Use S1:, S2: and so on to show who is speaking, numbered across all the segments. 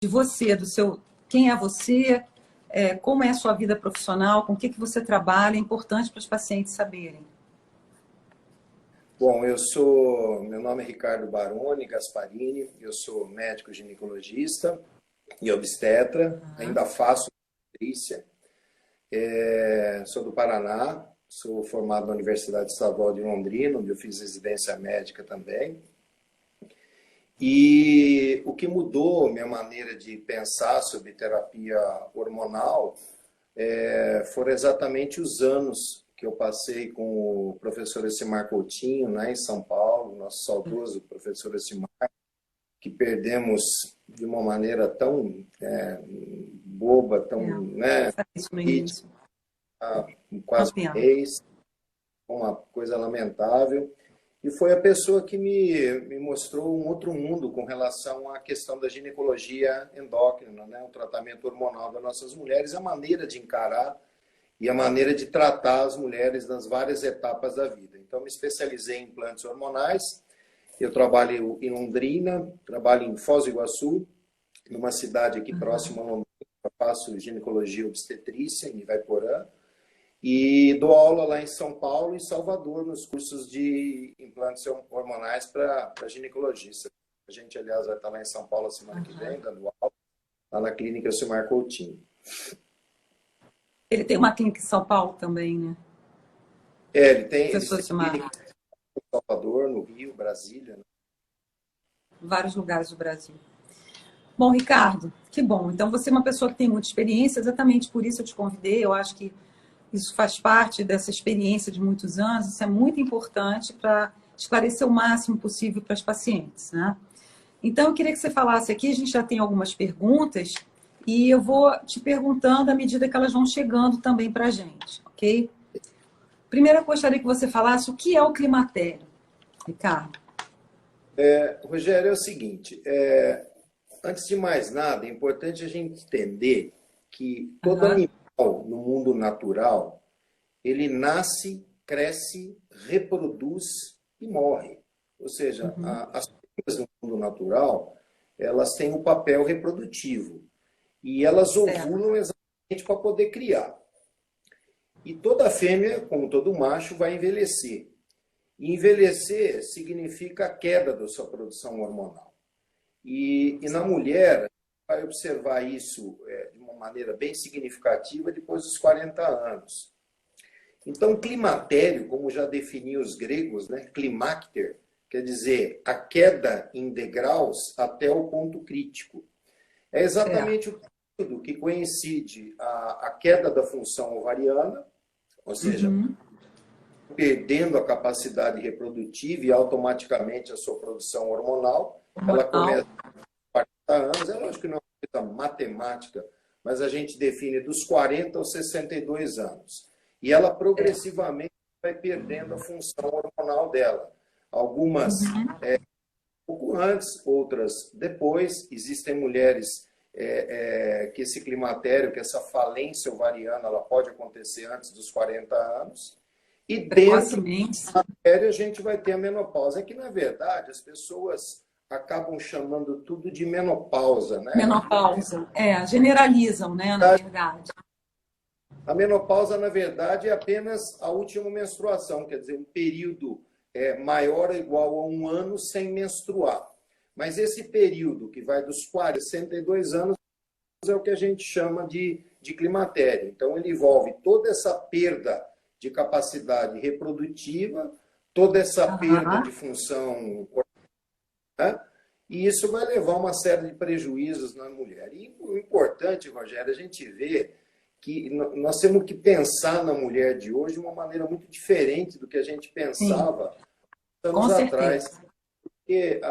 S1: de você, do seu, quem é você, como é a sua vida profissional, com o que você trabalha, é importante para os pacientes saberem.
S2: Bom, meu nome é Ricardo Baroni Gasparini, eu sou médico ginecologista e obstetra, ainda faço obstetrícia, sou do Paraná, sou formado na Universidade Estadual de Londrina, onde eu fiz residência médica também. E o que mudou minha maneira de pensar sobre terapia hormonal foram exatamente os anos que eu passei com o professor Essimar Coutinho, né, em São Paulo, nosso saudoso professor Essimar, que perdemos de uma maneira tão boba, tão
S1: Isso no início.
S2: quase um mês, uma coisa lamentável. E foi a pessoa que me mostrou um outro mundo com relação à questão da ginecologia endócrina, né? O tratamento hormonal das nossas mulheres, a maneira de encarar e a maneira de tratar as mulheres nas várias etapas da vida. Então, me especializei em implantes hormonais. Eu trabalho em Londrina, trabalho em Foz do Iguaçu, numa cidade aqui próxima a Londrina. Eu faço ginecologia obstetrícia em Ivaiporã. E dou aula lá em São Paulo e Salvador, nos cursos de implantes hormonais para ginecologista. A gente, aliás, vai estar lá em São Paulo a semana que vem, dando aula, lá na clínica Essimar Coutinho.
S1: Ele tem uma clínica em São Paulo também, né?
S2: Ele tem
S1: Essimar.
S2: clínica em Salvador, no Rio, Brasília. Né?
S1: Vários lugares do Brasil. Bom, Ricardo, que bom. Então, você é uma pessoa que tem muita experiência, exatamente por isso eu te convidei. Eu acho que isso faz parte dessa experiência de muitos anos, isso é muito importante para esclarecer o máximo possível para as pacientes, né? Então, eu queria que você falasse aqui, a gente já tem algumas perguntas, e eu vou te perguntando à medida que elas vão chegando também para a gente, ok? Primeiro, eu gostaria que você falasse o que é o climatério, Ricardo.
S2: Rogério, é o seguinte, antes de mais nada, é importante a gente entender que todo animal no mundo natural, ele nasce, cresce, reproduz e morre. Ou seja, as coisas no mundo natural, elas têm um papel reprodutivo. E elas ovulam exatamente para poder criar. E toda fêmea, como todo macho, vai envelhecer. E envelhecer significa a queda da sua produção hormonal. E na mulher, vai observar isso de uma maneira bem significativa depois dos 40 anos. Então, climatério, como já definiam os gregos, né, climácter, quer dizer a queda em degraus até o ponto crítico. É exatamente o período que coincide a queda da função ovariana, ou seja, perdendo a capacidade reprodutiva e automaticamente a sua produção hormonal, ela começa a 40 anos, é lógico que não é uma coisa matemática, mas a gente define dos 40 aos 62 anos. E ela progressivamente vai perdendo a função hormonal dela. Algumas pouco antes, outras depois. Existem mulheres que esse climatério, que essa falência ovariana, ela pode acontecer antes dos 40 anos. E dentro do climatério a gente vai ter a menopausa. É que, na verdade, as pessoas acabam chamando tudo de menopausa, né?
S1: Menopausa, generalizam, né, na verdade.
S2: A menopausa, na verdade, é apenas a última menstruação, quer dizer, um período maior ou igual a um ano sem menstruar. Mas esse período, que vai dos 40 a 62 anos, é o que a gente chama de climatério. Então, ele envolve toda essa perda de capacidade reprodutiva, toda essa perda de função, né? E isso vai levar a uma série de prejuízos na mulher. E o importante, Rogério, a gente vê que nós temos que pensar na mulher de hoje de uma maneira muito diferente do que a gente pensava anos atrás. Porque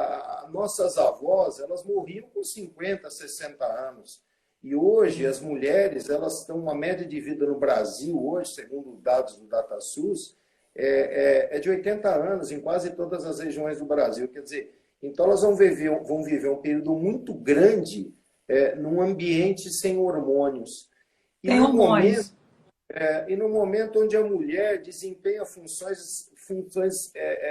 S2: nossas avós, elas morriam com 50, 60 anos. E hoje as mulheres, elas têm uma média de vida no Brasil, hoje, segundo dados do DataSUS, de 80 anos em quase todas as regiões do Brasil. Quer dizer, então elas vão viver um período muito grande num ambiente sem hormônios. E no momento onde a mulher desempenha funções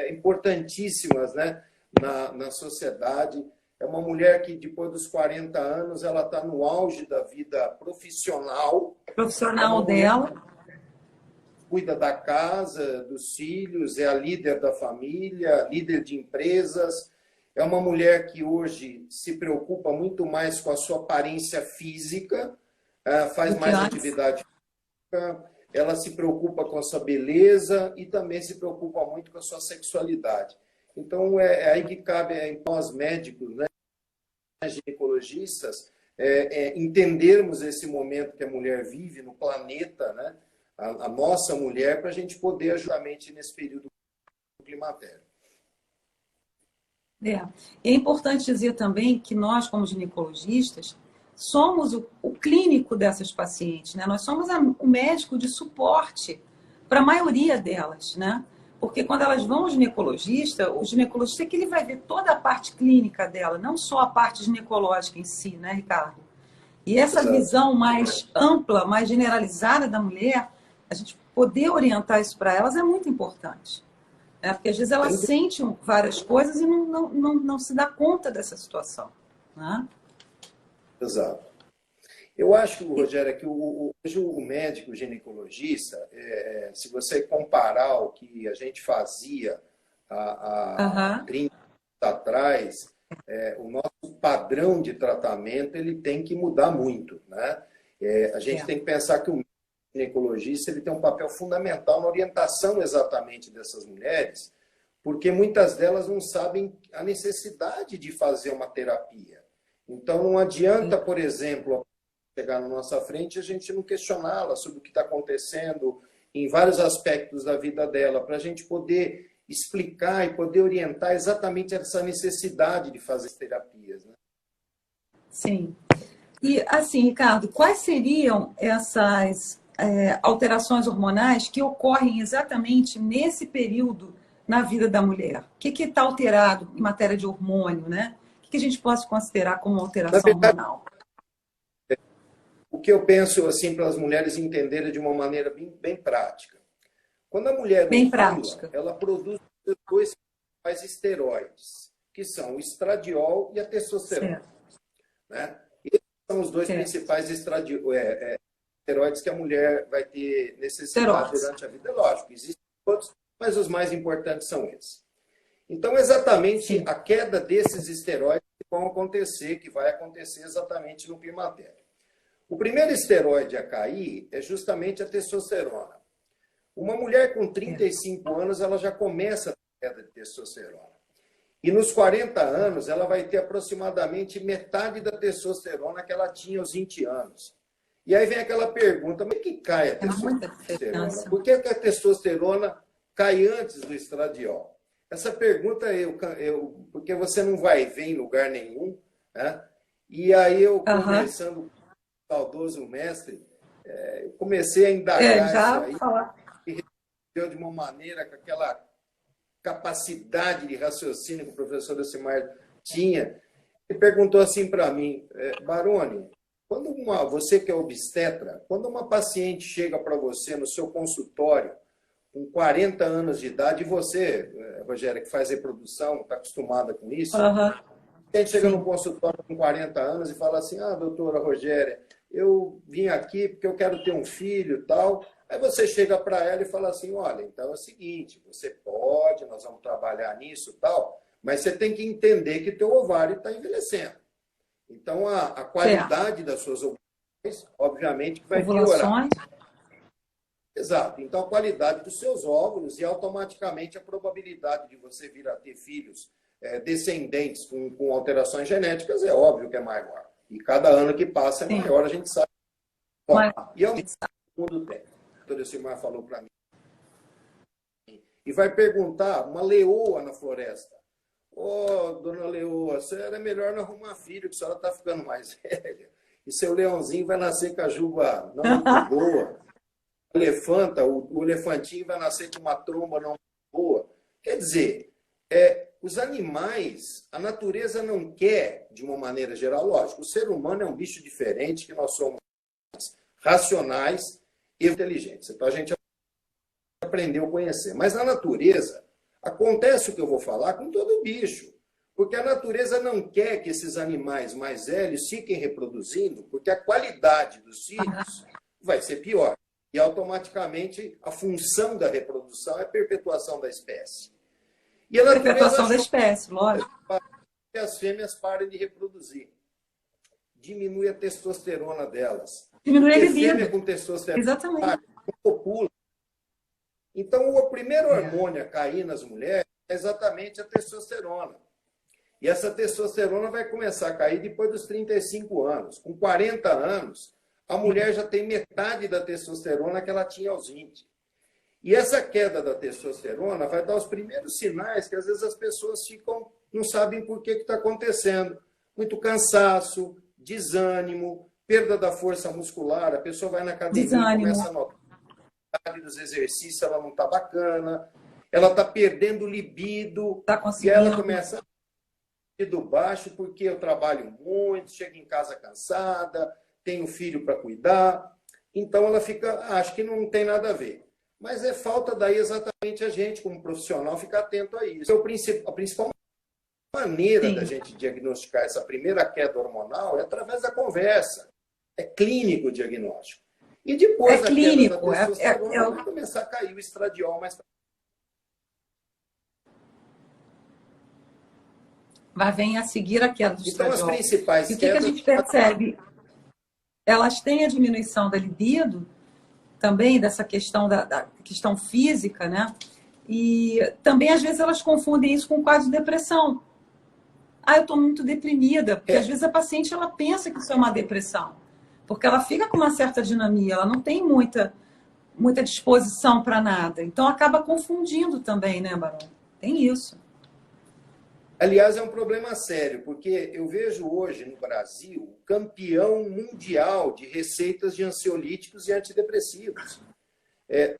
S2: importantíssimas, né, na sociedade, É uma mulher que, depois dos 40 anos, ela está no auge da vida profissional.
S1: Profissional dela.
S2: Cuida da casa, dos filhos, é a líder da família, líder de empresas. É uma mulher que hoje se preocupa muito mais com a sua aparência física, faz mais atividade física, ela se preocupa com a sua beleza e também se preocupa muito com a sua sexualidade. Então, é aí que cabe em nós médicos, né, ginecologistas, entendermos esse momento que a mulher vive no planeta, né, a nossa mulher, para a gente poder ajudar nesse período climatério.
S1: É importante dizer também que nós, como ginecologistas, somos o clínico dessas pacientes, né? Nós somos o médico de suporte para a maioria delas, né? Porque quando elas vão ao ginecologista, o ginecologista é que ele vai ver toda a parte clínica dela, não só a parte ginecológica em si, né, Ricardo? E essa visão mais ampla, mais generalizada da mulher, a gente poder orientar isso para elas é muito importante. Porque às vezes ela sente várias coisas e não se dá conta dessa situação. Né?
S2: Exato. Eu acho, Rogério, que hoje o médico ginecologista, se você comparar o que a gente fazia há 30 anos atrás, o nosso padrão de tratamento ele tem que mudar muito. Né? A gente tem que pensar que o ginecologista ele tem um papel fundamental na orientação exatamente dessas mulheres, porque muitas delas não sabem a necessidade de fazer uma terapia. Então, não adianta, por exemplo, chegar na nossa frente e a gente não questioná-la sobre o que está acontecendo em vários aspectos da vida dela, para a gente poder explicar e poder orientar exatamente essa necessidade de fazer terapias. Né?
S1: Sim. E, assim, Ricardo, quais seriam essas alterações hormonais que ocorrem exatamente nesse período na vida da mulher? O que está alterado em matéria de hormônio, né? O que a gente pode considerar como alteração hormonal?
S2: O que eu penso assim para as mulheres entenderem de uma maneira bem prática. Quando a mulher ovula, ela produz dois principais esteroides, que são o estradiol e a testosterona. Né? Esses são os dois principais esteroides que a mulher vai ter necessidade durante a vida. Lógico, existem outros, mas os mais importantes são esses. Então, exatamente a queda desses esteroides que vai acontecer exatamente no climatério. O primeiro esteroide a cair é justamente a testosterona. Uma mulher com 35 anos, ela já começa a ter queda de testosterona. E nos 40 anos, ela vai ter aproximadamente metade da testosterona que ela tinha aos 20 anos. E aí vem aquela pergunta, mas que cai a testosterona? Por que a testosterona cai antes do estradiol? Essa pergunta, porque você não vai ver em lugar nenhum. Né? E aí eu, conversando com o saudoso mestre, eu comecei a indagar isso aí. E respondeu de uma maneira, com aquela capacidade de raciocínio que o professor Decimar tinha. Ele perguntou assim para mim, Baroni, você que é obstetra, quando uma paciente chega para você no seu consultório com 40 anos de idade, e você, Rogéria, que faz reprodução, está acostumada com isso, a gente chega no consultório com 40 anos e fala assim, doutora Rogéria, eu vim aqui porque eu quero ter um filho e tal. Aí você chega para ela e fala assim, olha, então é o seguinte, você pode, nós vamos trabalhar nisso e tal, mas você tem que entender que teu ovário está envelhecendo. Então, a qualidade das suas ovulações, obviamente, que vai piorar. Exato. Então, a qualidade dos seus óvulos e, automaticamente, a probabilidade de você vir a ter filhos descendentes com alterações genéticas é óbvio que é maior. E cada ano que passa é maior, a gente sabe. Bom, e é o mundo tem. O doutor Decimar falou para mim. E vai perguntar, uma leoa na floresta. Dona Leoa, a senhora é melhor não arrumar filho, que a senhora está ficando mais velha. E seu leãozinho vai nascer com a juba não muito boa. O elefantinho vai nascer com uma tromba não muito boa. Quer dizer, os animais, a natureza não quer, de uma maneira geral, lógico, o ser humano é um bicho diferente, que nós somos racionais e inteligentes. Então a gente aprendeu a conhecer. Mas na natureza, acontece o que eu vou falar com todo bicho. Porque a natureza não quer que esses animais mais velhos fiquem reproduzindo, porque a qualidade dos filhos vai ser pior. E automaticamente a função da reprodução é a perpetuação da espécie. E a natureza
S1: Perpetuação da espécie, lógico.
S2: Que as fêmeas parem de reproduzir. Diminui a testosterona delas.
S1: Diminui a
S2: Porque
S1: libido.
S2: fêmea com testosterona
S1: Exatamente.
S2: não copula. Então, o primeiro hormônio a cair nas mulheres é exatamente a testosterona. E essa testosterona vai começar a cair depois dos 35 anos. Com 40 anos, a mulher já tem metade da testosterona que ela tinha aos 20. E essa queda da testosterona vai dar os primeiros sinais que às vezes as pessoas não sabem por que está acontecendo. Muito cansaço, desânimo, perda da força muscular. A pessoa vai na academia e começa a notar dos exercícios, ela não está bacana, ela está perdendo libido, e ela começa do baixo porque eu trabalho muito, chego em casa cansada, tenho filho para cuidar, então ela fica, acho que não tem nada a ver. Mas é falta daí exatamente a gente, como profissional, ficar atento a isso. A principal maneira da gente diagnosticar essa primeira queda hormonal é através da conversa. É clínico o diagnóstico. E depois da queda da testosterona vai começar a cair o estradiol mais.
S1: Mas vem a seguir a queda do estradiol.
S2: Então, as principais
S1: e o que a gente percebe? Elas têm a diminuição da libido, também dessa questão da questão física, né? E também, às vezes, elas confundem isso com quadro de depressão. Eu estou muito deprimida, porque às vezes a paciente ela pensa que isso é uma depressão, porque ela fica com uma certa dinamia, ela não tem muita disposição para nada. Então, acaba confundindo também, né, Barão? Tem isso.
S2: Aliás, é um problema sério, porque eu vejo hoje no Brasil o campeão mundial de receitas de ansiolíticos e antidepressivos.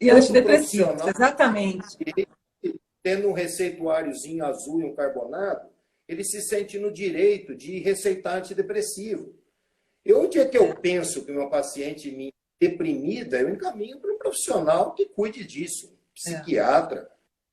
S1: E antidepressivos, exatamente.
S2: Tendo um receituáriozinho azul e um carbonado, ele se sente no direito de receitar antidepressivo. O dia que eu penso que o meu paciente me deprimida, eu encaminho para um profissional que cuide disso, psiquiatra.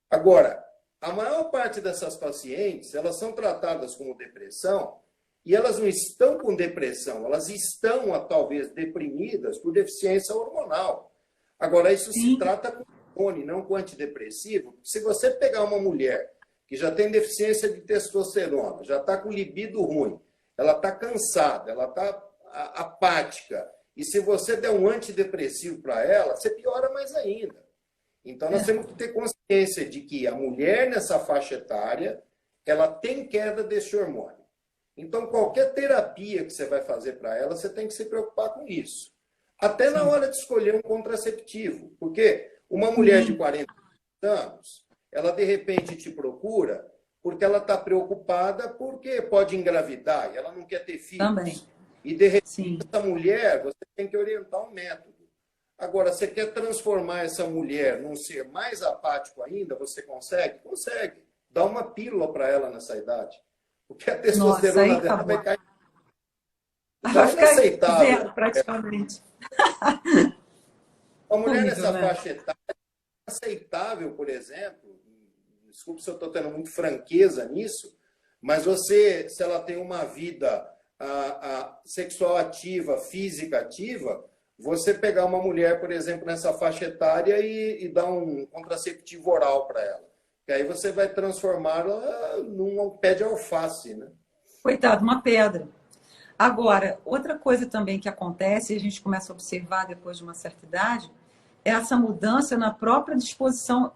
S2: Agora, a maior parte dessas pacientes, elas são tratadas como depressão e elas não estão com depressão, elas estão, talvez, deprimidas por deficiência hormonal. Agora, isso se trata com hormônio, não com antidepressivo. Se você pegar uma mulher que já tem deficiência de testosterona, já está com libido ruim, ela está cansada, ela está apática, e se você der um antidepressivo para ela, você piora mais ainda. Então, nós temos que ter consciência de que a mulher nessa faixa etária, ela tem queda desse hormônio. Então, qualquer terapia que você vai fazer para ela, você tem que se preocupar com isso. Até na hora de escolher um contraceptivo. Porque uma mulher de 40 anos, ela de repente te procura porque ela está preocupada porque pode engravidar e ela não quer ter filhos.
S1: Também.
S2: E de repente, essa mulher, você tem que orientar um método. Agora, você quer transformar essa mulher num ser mais apático ainda? Você consegue? Consegue. Dá uma pílula para ela nessa idade. Porque a testosterona dela vai cair.
S1: Vai ficar zero, praticamente.
S2: Uma mulher nessa faixa etária é aceitável, por exemplo, desculpe se eu estou tendo muito franqueza nisso, mas você, se ela tem uma vida sexual ativa, física ativa, você pegar uma mulher, por exemplo, nessa faixa etária e dar um contraceptivo oral para ela. Que aí você vai transformá-la num pé de alface, né?
S1: Coitado, uma pedra. Agora, outra coisa também que acontece, e a gente começa a observar depois de uma certa idade, é essa mudança na própria disposição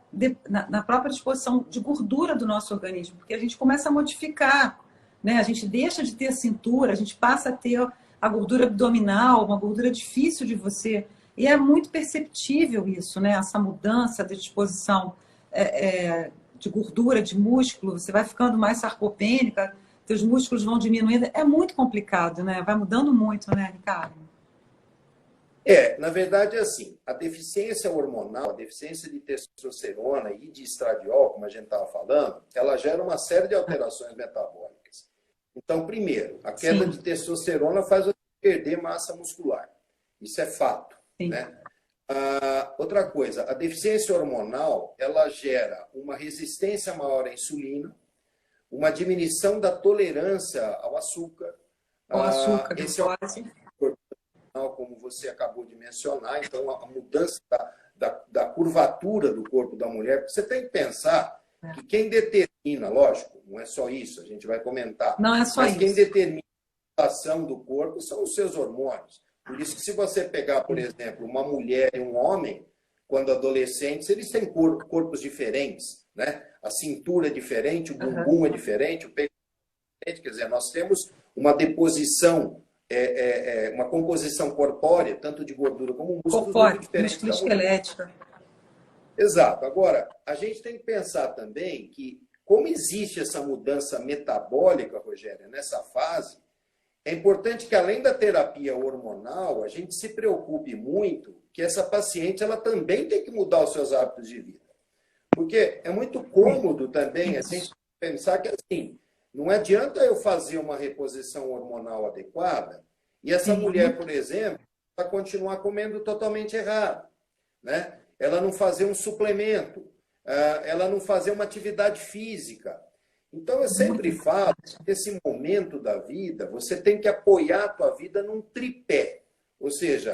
S1: de gordura do nosso organismo, porque a gente começa a modificar, né? A gente deixa de ter a cintura, a gente passa a ter a gordura abdominal, uma gordura difícil de você. E é muito perceptível isso, né? Essa mudança de disposição de gordura, de músculo, você vai ficando mais sarcopênica, seus músculos vão diminuindo. É muito complicado, né? Vai mudando muito, né, Ricardo?
S2: Na verdade, é assim, a deficiência hormonal, a deficiência de testosterona e de estradiol, como a gente estava falando, ela gera uma série de alterações metabólicas. Então, primeiro, a queda de testosterona faz você perder massa muscular. Isso é fato, né? Outra coisa, a deficiência hormonal, ela gera uma resistência maior à insulina, uma diminuição da tolerância ao açúcar.
S1: O açúcar,
S2: Esse é o como você acabou de mencionar, então a mudança da curvatura do corpo da mulher. Você tem que pensar que quem determina, lógico, não é só isso, a gente vai comentar,
S1: não é só
S2: mas
S1: isso.
S2: quem determina a ação do corpo são os seus hormônios. Por isso que se você pegar, por exemplo, uma mulher e um homem, quando adolescentes, eles têm corpos diferentes, né? A cintura é diferente, o bumbum é diferente, o peito é diferente, quer dizer, nós temos uma deposição, uma composição corpórea, tanto de gordura como músculos, muito diferente da
S1: esquelética.
S2: Exato. Agora, a gente tem que pensar também que, como existe essa mudança metabólica, Rogéria, nessa fase, é importante que, além da terapia hormonal, a gente se preocupe muito que essa paciente ela também tem que mudar os seus hábitos de vida. Porque é muito cômodo também a gente pensar que, assim, não adianta eu fazer uma reposição hormonal adequada e essa mulher, por exemplo, vai continuar comendo totalmente errado, né? Ela não fazer um suplemento, ela não fazer uma atividade física. Então, eu sempre falo que esse momento da vida, você tem que apoiar a tua vida num tripé. Ou seja,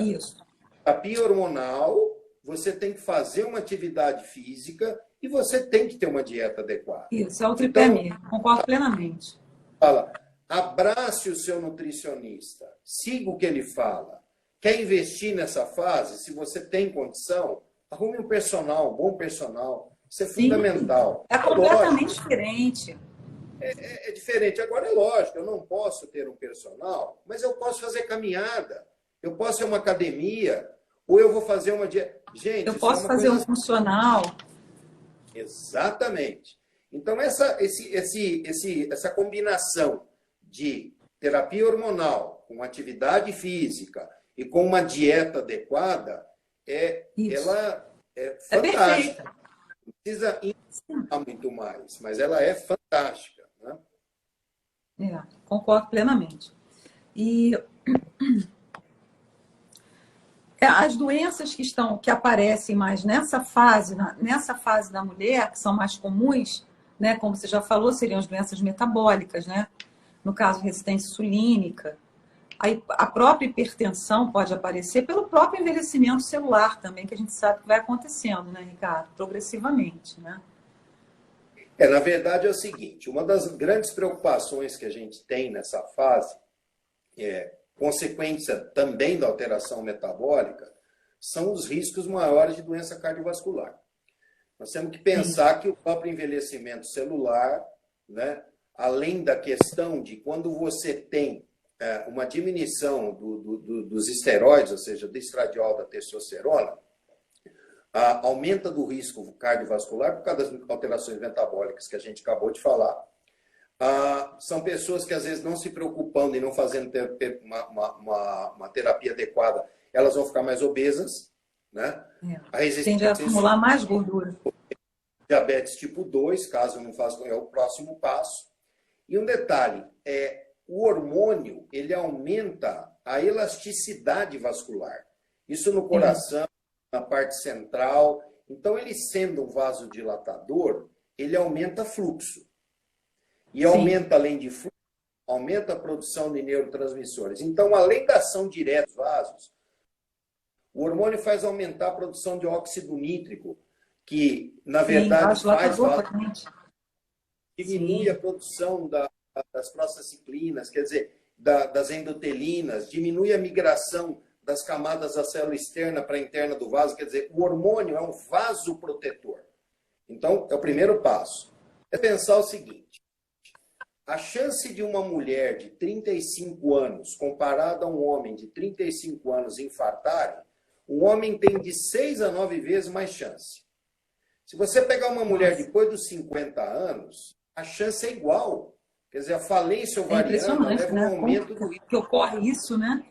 S2: terapia hormonal, você tem que fazer uma atividade física e você tem que ter uma dieta adequada.
S1: Isso, é o tripé mesmo, concordo plenamente.
S2: Fala, abrace o seu nutricionista, siga o que ele fala. Quer investir nessa fase? Se você tem condição, arrume um personal, um bom personal. Isso é fundamental.
S1: É completamente diferente.
S2: É diferente. Agora, é lógico, eu não posso ter um personal, mas eu posso fazer caminhada, eu posso ir a uma academia, ou eu vou fazer uma dieta. Gente,
S1: eu posso fazer um funcional.
S2: Exatamente. Então, essa combinação de terapia hormonal com atividade física e com uma dieta adequada, ela é fantástica. Não precisa ensinar muito mais, mas ela é fantástica. Né?
S1: Concordo plenamente. E as doenças que aparecem mais nessa fase da mulher, que são mais comuns, né, como você já falou, seriam as doenças metabólicas, né? No caso, resistência insulínica. Aí, a própria hipertensão pode aparecer pelo próprio envelhecimento celular também, que a gente sabe que vai acontecendo, né, Ricardo? Progressivamente, né?
S2: Na verdade é o seguinte, uma das grandes preocupações que a gente tem nessa fase, consequência também da alteração metabólica, são os riscos maiores de doença cardiovascular. Nós temos que pensar que o próprio envelhecimento celular, né, além da questão de quando você tem uma diminuição dos esteroides, ou seja, do estradiol, da testosterona, aumenta do risco cardiovascular por causa das alterações metabólicas que a gente acabou de falar. São pessoas que às vezes não se preocupando e não fazendo uma terapia adequada, elas vão ficar mais obesas, né?
S1: A resistência tende a acumular mais gordura.
S2: Diabetes tipo 2, caso não faça, é o próximo passo. E um detalhe, o hormônio, ele aumenta a elasticidade vascular. Isso no coração, na parte central. Então, ele sendo um vasodilatador, ele aumenta fluxo. E aumenta, além de fluxo, aumenta a produção de neurotransmissores. Então, além da ação direta dos vasos, o hormônio faz aumentar a produção de óxido nítrico, que, na verdade, diminui a produção das prostaciclinas, quer dizer, das endotelinas, diminui a migração das camadas da célula externa para a interna do vaso, quer dizer, o hormônio é um vasoprotetor. Então, é o primeiro passo. É pensar o seguinte, a chance de uma mulher de 35 anos, comparada a um homem de 35 anos infartarem, um homem tem de 6 a 9 vezes mais chance. Se você pegar uma mulher depois dos 50 anos, a chance é igual. Quer dizer, a falência ovariana leva um aumento do risco.
S1: Que ocorre isso, né?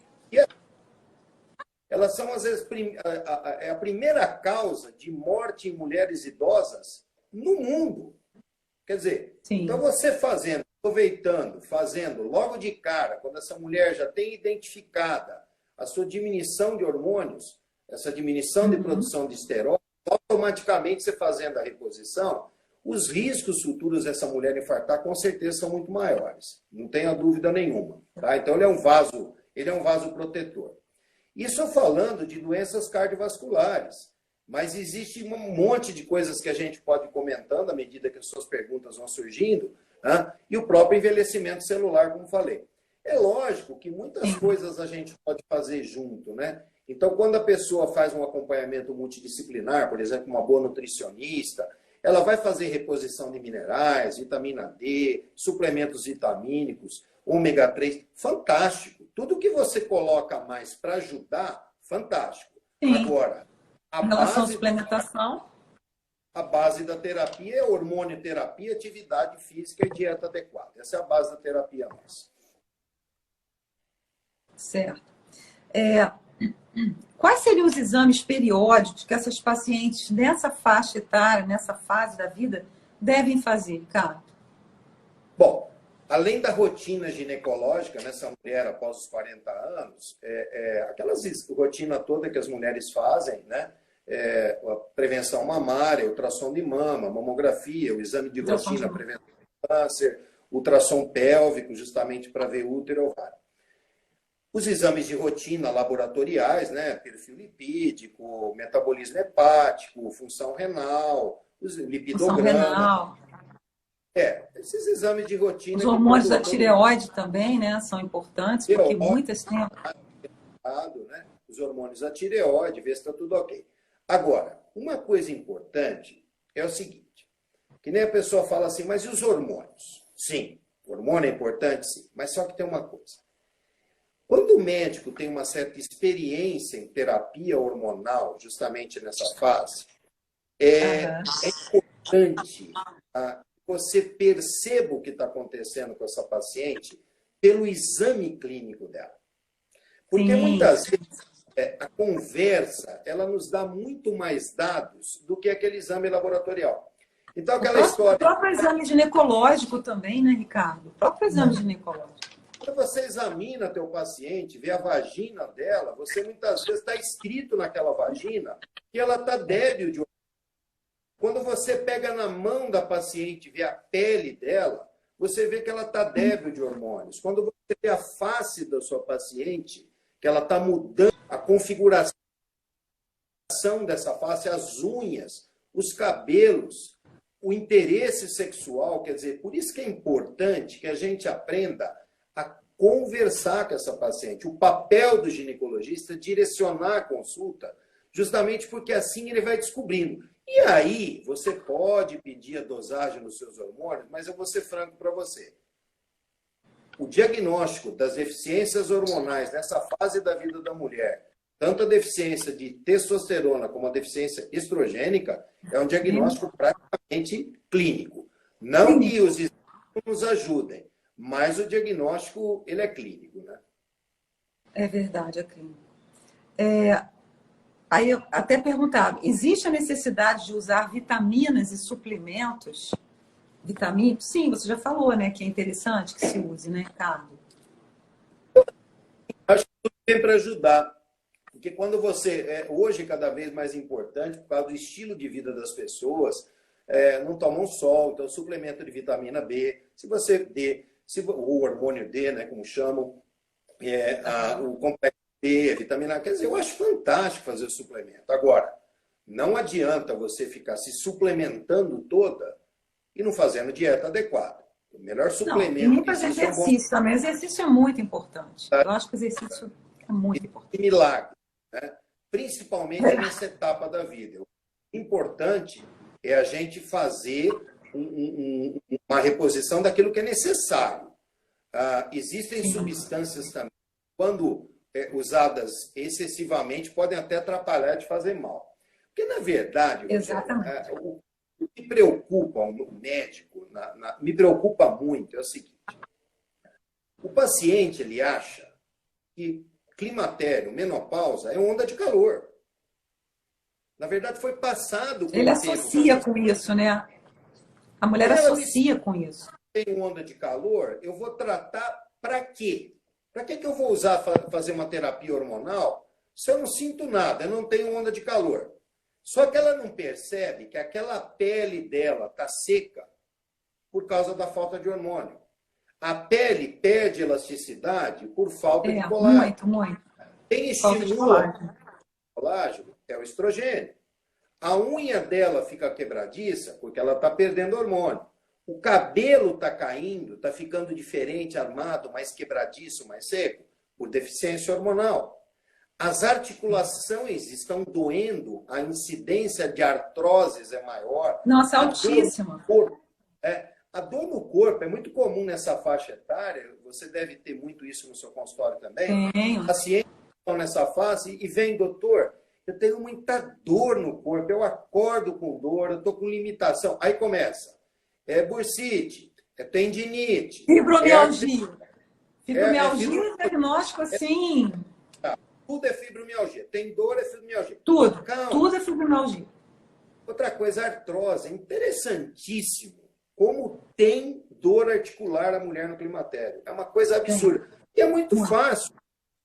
S2: Elas são, às vezes, a primeira causa de morte em mulheres idosas no mundo. Quer dizer, então você aproveitando, fazendo logo de cara, quando essa mulher já tem identificada a sua diminuição de hormônios, essa diminuição de produção de esteroides, automaticamente você fazendo a reposição, os riscos futuros dessa mulher infartar com certeza são muito maiores, não tenha dúvida nenhuma. Tá? Então ele é um vaso protetor. Isso falando de doenças cardiovasculares, mas existe um monte de coisas que a gente pode ir comentando à medida que as suas perguntas vão surgindo, né? E o próprio envelhecimento celular, como falei. É lógico que muitas coisas a gente pode fazer junto, né? Então, quando a pessoa faz um acompanhamento multidisciplinar, por exemplo, uma boa nutricionista, ela vai fazer reposição de minerais, vitamina D, suplementos vitamínicos, ômega 3, fantástico. Tudo que você coloca a mais para ajudar, fantástico.
S1: Sim.
S2: Agora,
S1: em relação à suplementação,
S2: a base da terapia é hormônio terapia, atividade física e dieta adequada. Essa é a base da terapia nossa.
S1: Certo. Quais seriam os exames periódicos que essas pacientes nessa faixa etária, nessa fase da vida, devem fazer, Ricardo?
S2: Bom, além da rotina ginecológica, nessa mulher após os 40 anos, aquelas rotina toda que as mulheres fazem, né? A prevenção mamária, ultrassom de mama, mamografia, o exame de rotina, prevenção de câncer, ultrassom pélvico, justamente para ver útero e ovário. Os exames de rotina laboratoriais, né? Perfil lipídico, metabolismo hepático, função renal, os lipidograma. Esses exames de rotina.
S1: Os hormônios da tireoide também, né? São importantes, porque muitas têm.
S2: Né? Os hormônios da tireoide, ver se está tudo ok. Agora, uma coisa importante é o seguinte, que nem a pessoa fala assim, mas e os hormônios? Sim, o hormônio é importante, sim, mas só que tem uma coisa. Quando o médico tem uma certa experiência em terapia hormonal, justamente nessa fase, é importante que você perceba o que está acontecendo com essa paciente pelo exame clínico dela. Porque muitas vezes a conversa, ela nos dá muito mais dados do que aquele exame laboratorial. Então, aquela história...
S1: O próprio exame ginecológico também, né, Ricardo? O próprio exame ginecológico.
S2: Quando você examina teu paciente, vê a vagina dela, você muitas vezes está escrito naquela vagina que ela está débil de hormônios. Quando você pega na mão da paciente e vê a pele dela, você vê que ela está débil de hormônios. Quando você vê a face da sua paciente, que ela está mudando a configuração dessa face, as unhas, os cabelos, o interesse sexual, quer dizer, por isso que é importante que a gente aprenda a conversar com essa paciente. O papel do ginecologista é direcionar a consulta, justamente porque assim ele vai descobrindo. E aí, você pode pedir a dosagem nos seus hormônios, mas eu vou ser franco para você. O diagnóstico das deficiências hormonais nessa fase da vida da mulher, tanto a deficiência de testosterona como a deficiência estrogênica, é um diagnóstico praticamente clínico. Não que os exames nos ajudem, mas o diagnóstico ele é clínico, né?
S1: É verdade, é clínico. Aí eu até perguntava, existe a necessidade de usar vitaminas e suplementos vitamínicos? Sim, você já falou, né, que é interessante que se use, né, Ricardo?
S2: Acho que tudo vem para ajudar. Porque quando você... hoje, cada vez mais importante, por causa do estilo de vida das pessoas, não tomam sol, então suplemento de vitamina B, se você D, o hormônio D, né, como chamam, o complexo B, vitamina A, quer dizer, eu acho fantástico fazer o suplemento. Agora, não adianta você ficar se suplementando toda e não fazendo dieta adequada. O melhor suplemento...
S1: Não, e nem fazer exercício também. Exercício é muito importante. Eu acho que o exercício é muito importante.
S2: Milagre, né? Principalmente nessa etapa da vida. O importante é a gente fazer uma reposição daquilo que é necessário. Existem substâncias também, quando usadas excessivamente, podem até atrapalhar de fazer mal. Porque, na verdade, o que me preocupa o médico, me preocupa muito, é o seguinte. O paciente, ele acha que climatério, menopausa, é onda de calor. Na verdade, foi passado...
S1: Ele associa com isso, né? A mulher associa com isso.
S2: Tem onda de calor, eu vou tratar para quê? Para que eu vou usar, fazer uma terapia hormonal se eu não sinto nada, eu não tenho onda de calor? Só que ela não percebe que aquela pele dela está seca por causa da falta de hormônio. A pele perde elasticidade por falta de colágeno.
S1: Muito.
S2: Quem
S1: Falta de
S2: estimula
S1: colágeno.
S2: o colágeno é o estrogênio. A unha dela fica quebradiça porque ela está perdendo hormônio. O cabelo está caindo, está ficando diferente, armado, mais quebradiço, mais seco, por deficiência hormonal. As articulações estão doendo, a incidência de artroses é maior.
S1: Nossa, altíssima.
S2: A dor no corpo é muito comum nessa faixa etária, você deve ter muito isso no seu consultório também.
S1: Tenho.
S2: Pacientes estão nessa fase e vem, doutor, eu tenho muita dor no corpo, eu acordo com dor, eu estou com limitação. Aí começa, bursite, tendinite.
S1: Fibromialgia. Fibromialgia é diagnóstico assim.
S2: Tudo é fibromialgia. Tem dor, é fibromialgia.
S1: Tudo.
S2: Calma.
S1: Tudo é fibromialgia.
S2: Outra coisa, artrose. É interessantíssimo como tem dor articular a mulher no climatério. É uma coisa absurda. E é muito fácil.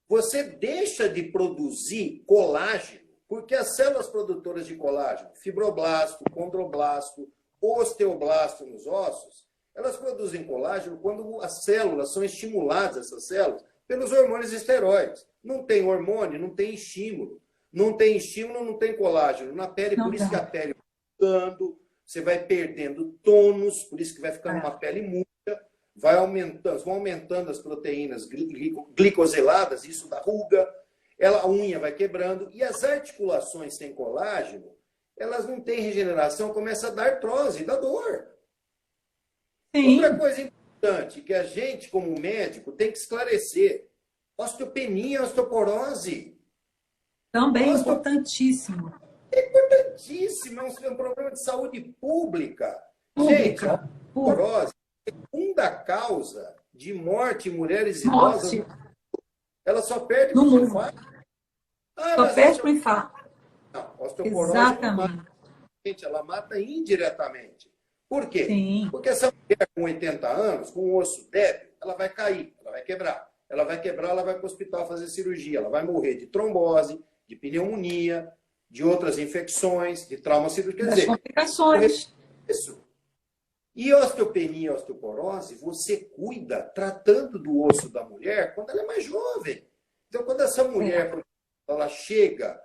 S2: Você deixa de produzir colágeno, porque as células produtoras de colágeno, fibroblasto, condroblasto, osteoblasto nos ossos, elas produzem colágeno quando as células são estimuladas, essas células, pelos hormônios esteroides. Não tem hormônio, não tem estímulo. Não tem estímulo, não tem colágeno na pele, por isso que a pele vai ficando, você vai perdendo tônus, por isso que vai ficando uma pele murcha, vão aumentando as proteínas glicosiladas, isso dá ruga, a unha vai quebrando, e as articulações sem colágeno, elas não têm regeneração, começa a dar artrose, dá dor. Sim. Outra coisa importante, que a gente, como médico, tem que esclarecer, osteopenia, osteoporose.
S1: Também importantíssimo.
S2: É importantíssimo, é um problema de saúde pública. Gente, a osteoporose é a segunda causa de morte em mulheres idosas. Ela só perde para o infarto.
S1: Só perde para o infarto.
S2: Não, a osteoporose não mata. Ela mata indiretamente. Por quê?
S1: Sim.
S2: Porque essa mulher com 80 anos, com um osso débil, ela vai cair, ela vai quebrar. Ela vai quebrar, ela vai para o hospital fazer cirurgia. Ela vai morrer de trombose, de pneumonia, de outras infecções, de trauma cirúrgico. Quer dizer,
S1: complicações.
S2: Isso. E osteopenia e osteoporose, você cuida tratando do osso da mulher quando ela é mais jovem. Então, quando essa mulher ela chega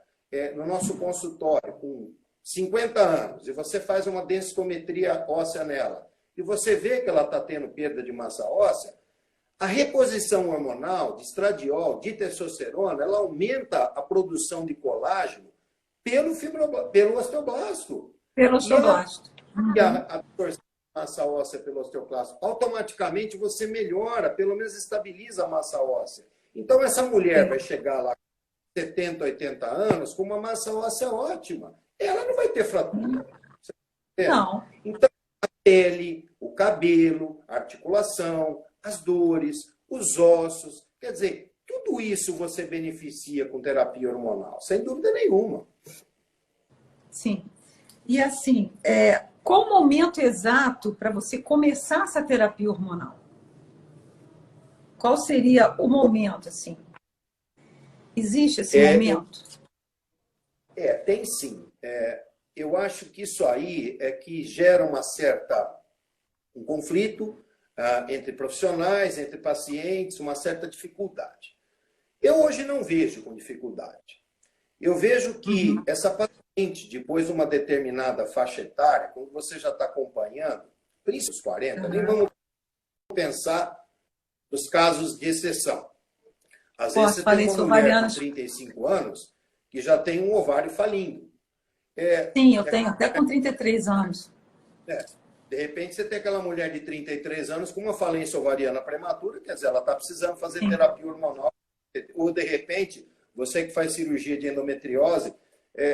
S2: no nosso consultório com 50 anos e você faz uma densitometria óssea nela e você vê que ela está tendo perda de massa óssea, a reposição hormonal de estradiol, de testosterona, ela aumenta a produção de colágeno pelo osteoblasto.
S1: Pelo osteoblasto.
S2: E a absorção de massa óssea pelo osteoblasto, automaticamente você melhora, pelo menos estabiliza a massa óssea. Então, essa mulher vai chegar lá com 70, 80 anos com uma massa óssea ótima. Ela não vai ter fratura.
S1: Não.
S2: Então, a pele, o cabelo, a articulação, as dores, os ossos. Quer dizer, tudo isso você beneficia com terapia hormonal, sem dúvida nenhuma.
S1: Sim. E assim, qual o momento exato para você começar essa terapia hormonal? Qual seria o momento, assim? Existe esse momento?
S2: Tem sim. Eu acho que isso aí é que gera um conflito entre profissionais, entre pacientes, uma certa dificuldade. Eu hoje não vejo com dificuldade. Eu vejo que essa paciente, depois de uma determinada faixa etária, quando você já está acompanhando, principalmente os 40, nem vamos pensar nos casos de exceção. Às vezes você tem uma mulher com 35 anos que já tem um ovário falindo.
S1: Sim, eu tenho até com 33 anos.
S2: De repente, você tem aquela mulher de 33 anos com uma falência ovariana prematura, quer dizer, ela está precisando fazer terapia hormonal. Ou, de repente, você que faz cirurgia de endometriose,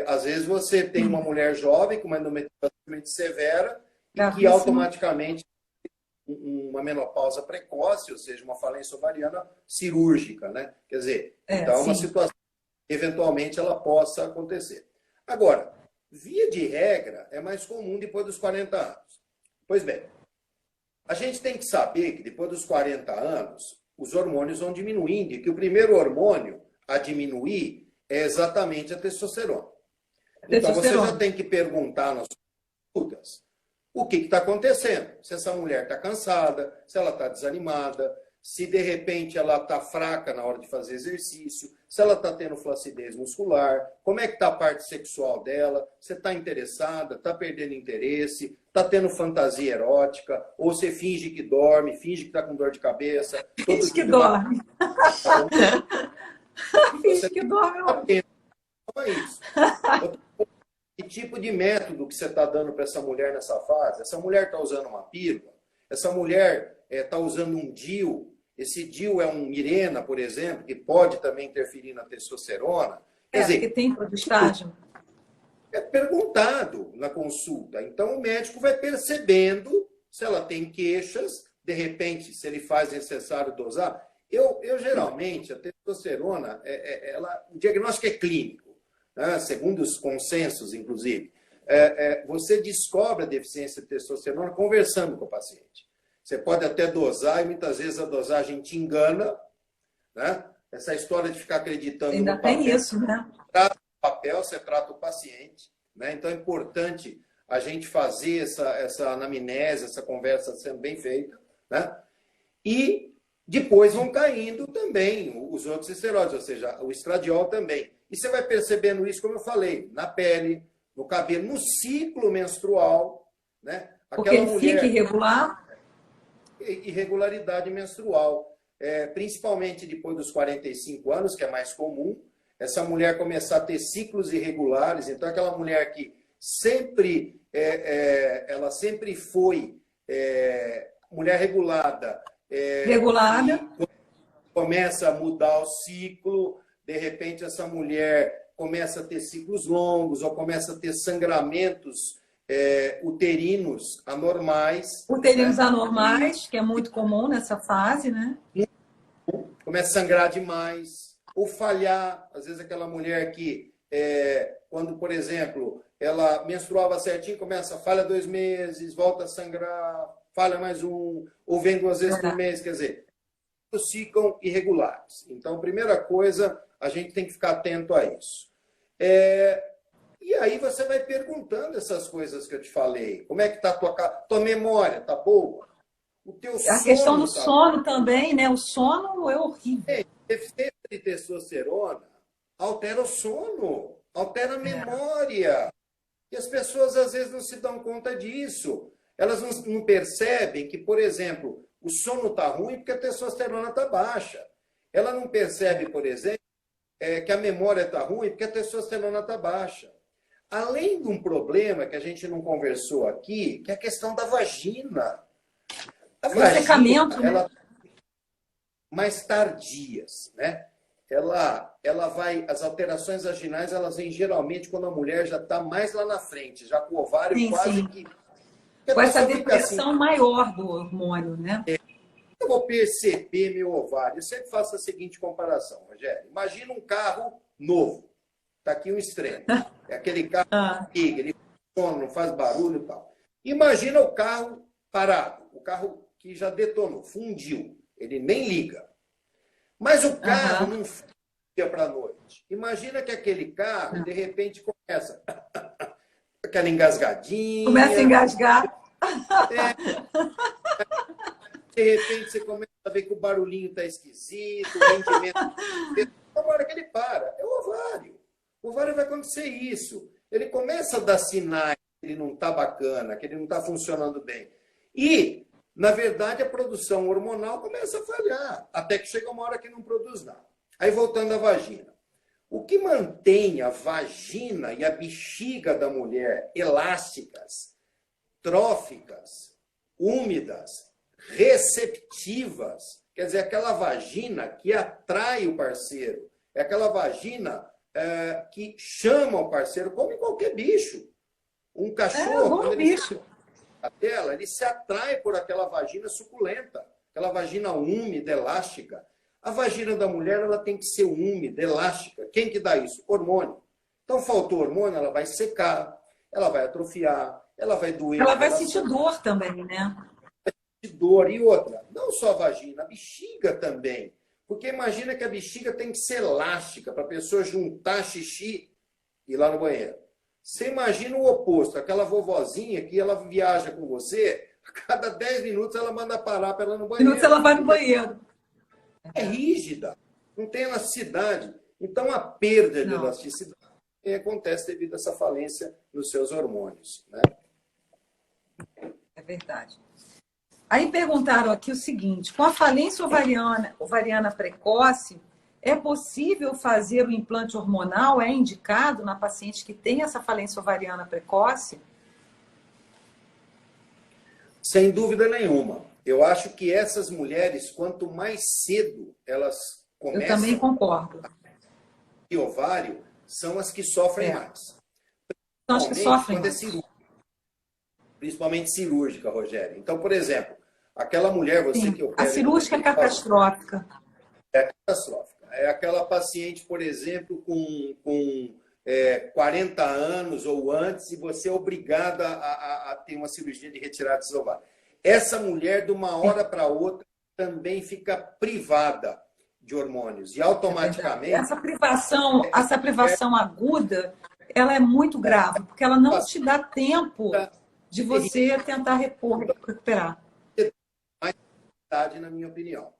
S2: às vezes você tem uma mulher jovem com uma endometriose severa e que automaticamente uma menopausa precoce, ou seja, uma falência ovariana cirúrgica, né? Quer dizer, então é uma situação que eventualmente ela possa acontecer. Agora, via de regra, é mais comum depois dos 40 anos. Pois bem, a gente tem que saber que depois dos 40 anos, os hormônios vão diminuindo, e que o primeiro hormônio a diminuir é exatamente a testosterona. Então, você já
S1: Testosterona.
S2: tem que perguntar nas consultas o que está acontecendo. Se essa mulher está cansada, se ela está desanimada, se de repente ela está fraca na hora de fazer exercício, se ela está tendo flacidez muscular, como é que está a parte sexual dela, você está interessada, está perdendo interesse, está tendo fantasia erótica, ou você finge que dorme, finge que está com dor de cabeça.
S1: Finge que dorme. Finge
S2: Você
S1: que dorme.
S2: é isso. Que tipo de método que você está dando para essa mulher nessa fase? Essa mulher está usando uma pílula? Essa mulher está usando um DIU? Esse DIU é um Mirena, por exemplo, que pode também interferir na testosterona? Quer dizer,
S1: porque tem estágio.
S2: é perguntado na consulta. Então, o médico vai percebendo se ela tem queixas, de repente, se ele faz necessário dosar. Eu geralmente, a testosterona, o diagnóstico é clínico. Segundo os consensos, inclusive, você descobre a deficiência de testosterona conversando com o paciente. Você pode até dosar, e muitas vezes a dosagem te engana, né? Essa história de ficar acreditando
S1: Ainda
S2: no papel.
S1: tem isso, né?
S2: Trata o papel, você trata o paciente, né? Então é importante a gente fazer essa anamnese, essa conversa sendo bem feita, né? E depois vão caindo também os outros esteroides, ou seja, o estradiol também. E você vai percebendo isso, como eu falei, na pele, no cabelo, no ciclo menstrual, né?
S1: Porque ele fica irregular.
S2: Irregularidade menstrual, principalmente depois dos 45 anos, que é mais comum, essa mulher começar a ter ciclos irregulares. Então, aquela mulher que sempre, ela sempre foi mulher regulada,
S1: Regulada.
S2: começa a mudar o ciclo, de repente essa mulher começa a ter ciclos longos ou começa a ter sangramentos uterinos anormais.
S1: Uterinos
S2: né?
S1: anormais, que é muito comum nessa fase, né?
S2: Começa a sangrar demais, ou falhar. Às vezes aquela mulher que, quando, por exemplo, ela menstruava certinho, falha 2 meses, volta a sangrar, falha mais um, ou vem 2 vezes por mês, quer dizer, ficam irregulares. Então, primeira coisa, a gente tem que ficar atento a isso. E aí você vai perguntando essas coisas que eu te falei. Como é que está a tua memória? Está boa? O teu
S1: A questão do
S2: tá
S1: sono também, né? O sono é horrível.
S2: Deficiência de testosterona altera o sono, altera a memória. E as pessoas, às vezes, não se dão conta disso. Elas não percebem que, por exemplo, o sono está ruim porque a testosterona está baixa. Ela não percebe, por exemplo, que a memória está ruim porque a testosterona está baixa. Além de um problema que a gente não conversou aqui, que é a questão da vagina. A vagina,
S1: secamento, né?
S2: ela mais tardias, né? Ela vai, as alterações vaginais, elas vêm geralmente quando a mulher já está mais lá na frente, já com o ovário quase que...
S1: Com essa depressão maior do hormônio, né?
S2: Eu vou perceber meu ovário. Eu sempre faço a seguinte comparação, Rogério. Imagina um carro novo. Está aqui um extremo. É aquele carro que liga, ele funciona, não faz barulho e tal. Imagina o carro parado, o carro que já detonou, fundiu. Ele nem liga. Mas o carro não fica dia para a noite. Imagina que aquele carro, de repente, começa aquela engasgadinha.
S1: Começa a engasgar.
S2: De repente, você começa a ver que o barulhinho está esquisito, o rendimento... Agora que ele para, é o ovário. O ovário vai acontecer isso. Ele começa a dar sinais que ele não está bacana, que ele não está funcionando bem. E, na verdade, a produção hormonal começa a falhar, até que chega uma hora que não produz nada. Aí, voltando à vagina. O que mantém a vagina e a bexiga da mulher elásticas, tróficas, úmidas, receptivas, quer dizer, aquela vagina que atrai o parceiro, é aquela vagina que chama o parceiro, como em qualquer bicho. Um cachorro, quando ele sai da tela, ele se atrai por aquela vagina suculenta, aquela vagina úmida, elástica. A vagina da mulher, ela tem que ser úmida, elástica. Quem que dá isso? Hormônio. Então, faltou hormônio, ela vai secar, ela vai atrofiar, ela vai doer.
S1: Ela vai sentir dor também, né?
S2: Dor. E outra, não só a vagina, a bexiga também. Porque imagina que a bexiga tem que ser elástica para a pessoa juntar xixi e ir lá no banheiro. Você imagina o oposto, aquela vovozinha que ela viaja com você, a cada 10 minutos ela manda parar para ela no
S1: Minutos
S2: banheiro.
S1: ela vai no banheiro.
S2: É rígida, não tem elasticidade. Então, a perda de
S1: Não,
S2: elasticidade acontece devido a essa falência nos seus hormônios, né?
S1: é verdade. Aí perguntaram aqui o seguinte: com a falência ovariana precoce, é possível fazer o implante hormonal? É indicado na paciente que tem essa falência ovariana precoce?
S2: Sem dúvida nenhuma. Eu acho que essas mulheres, quanto mais cedo elas
S1: Eu também
S2: começam
S1: concordo.
S2: e ovário, são as que sofrem
S1: É,
S2: mais.
S1: são as que
S2: Principalmente
S1: sofrem
S2: quando é
S1: mais.
S2: cirúrgica. Principalmente cirúrgica, Rogério. Então, por exemplo, aquela mulher, você que
S1: Sim, a
S2: opera
S1: cirúrgica é
S2: implante vaginal,
S1: catastrófica.
S2: é catastrófica. É aquela paciente, por exemplo, com 40 anos ou antes, e você é obrigada a ter uma cirurgia de retirada de ovário. Essa mulher, de uma hora para outra, também fica privada de hormônios. E
S1: É verdade.
S2: automaticamente,
S1: Essa privação aguda, ela é muito grave, porque ela não te dá tempo de você tentar recuperar.
S2: mais idade, na minha opinião.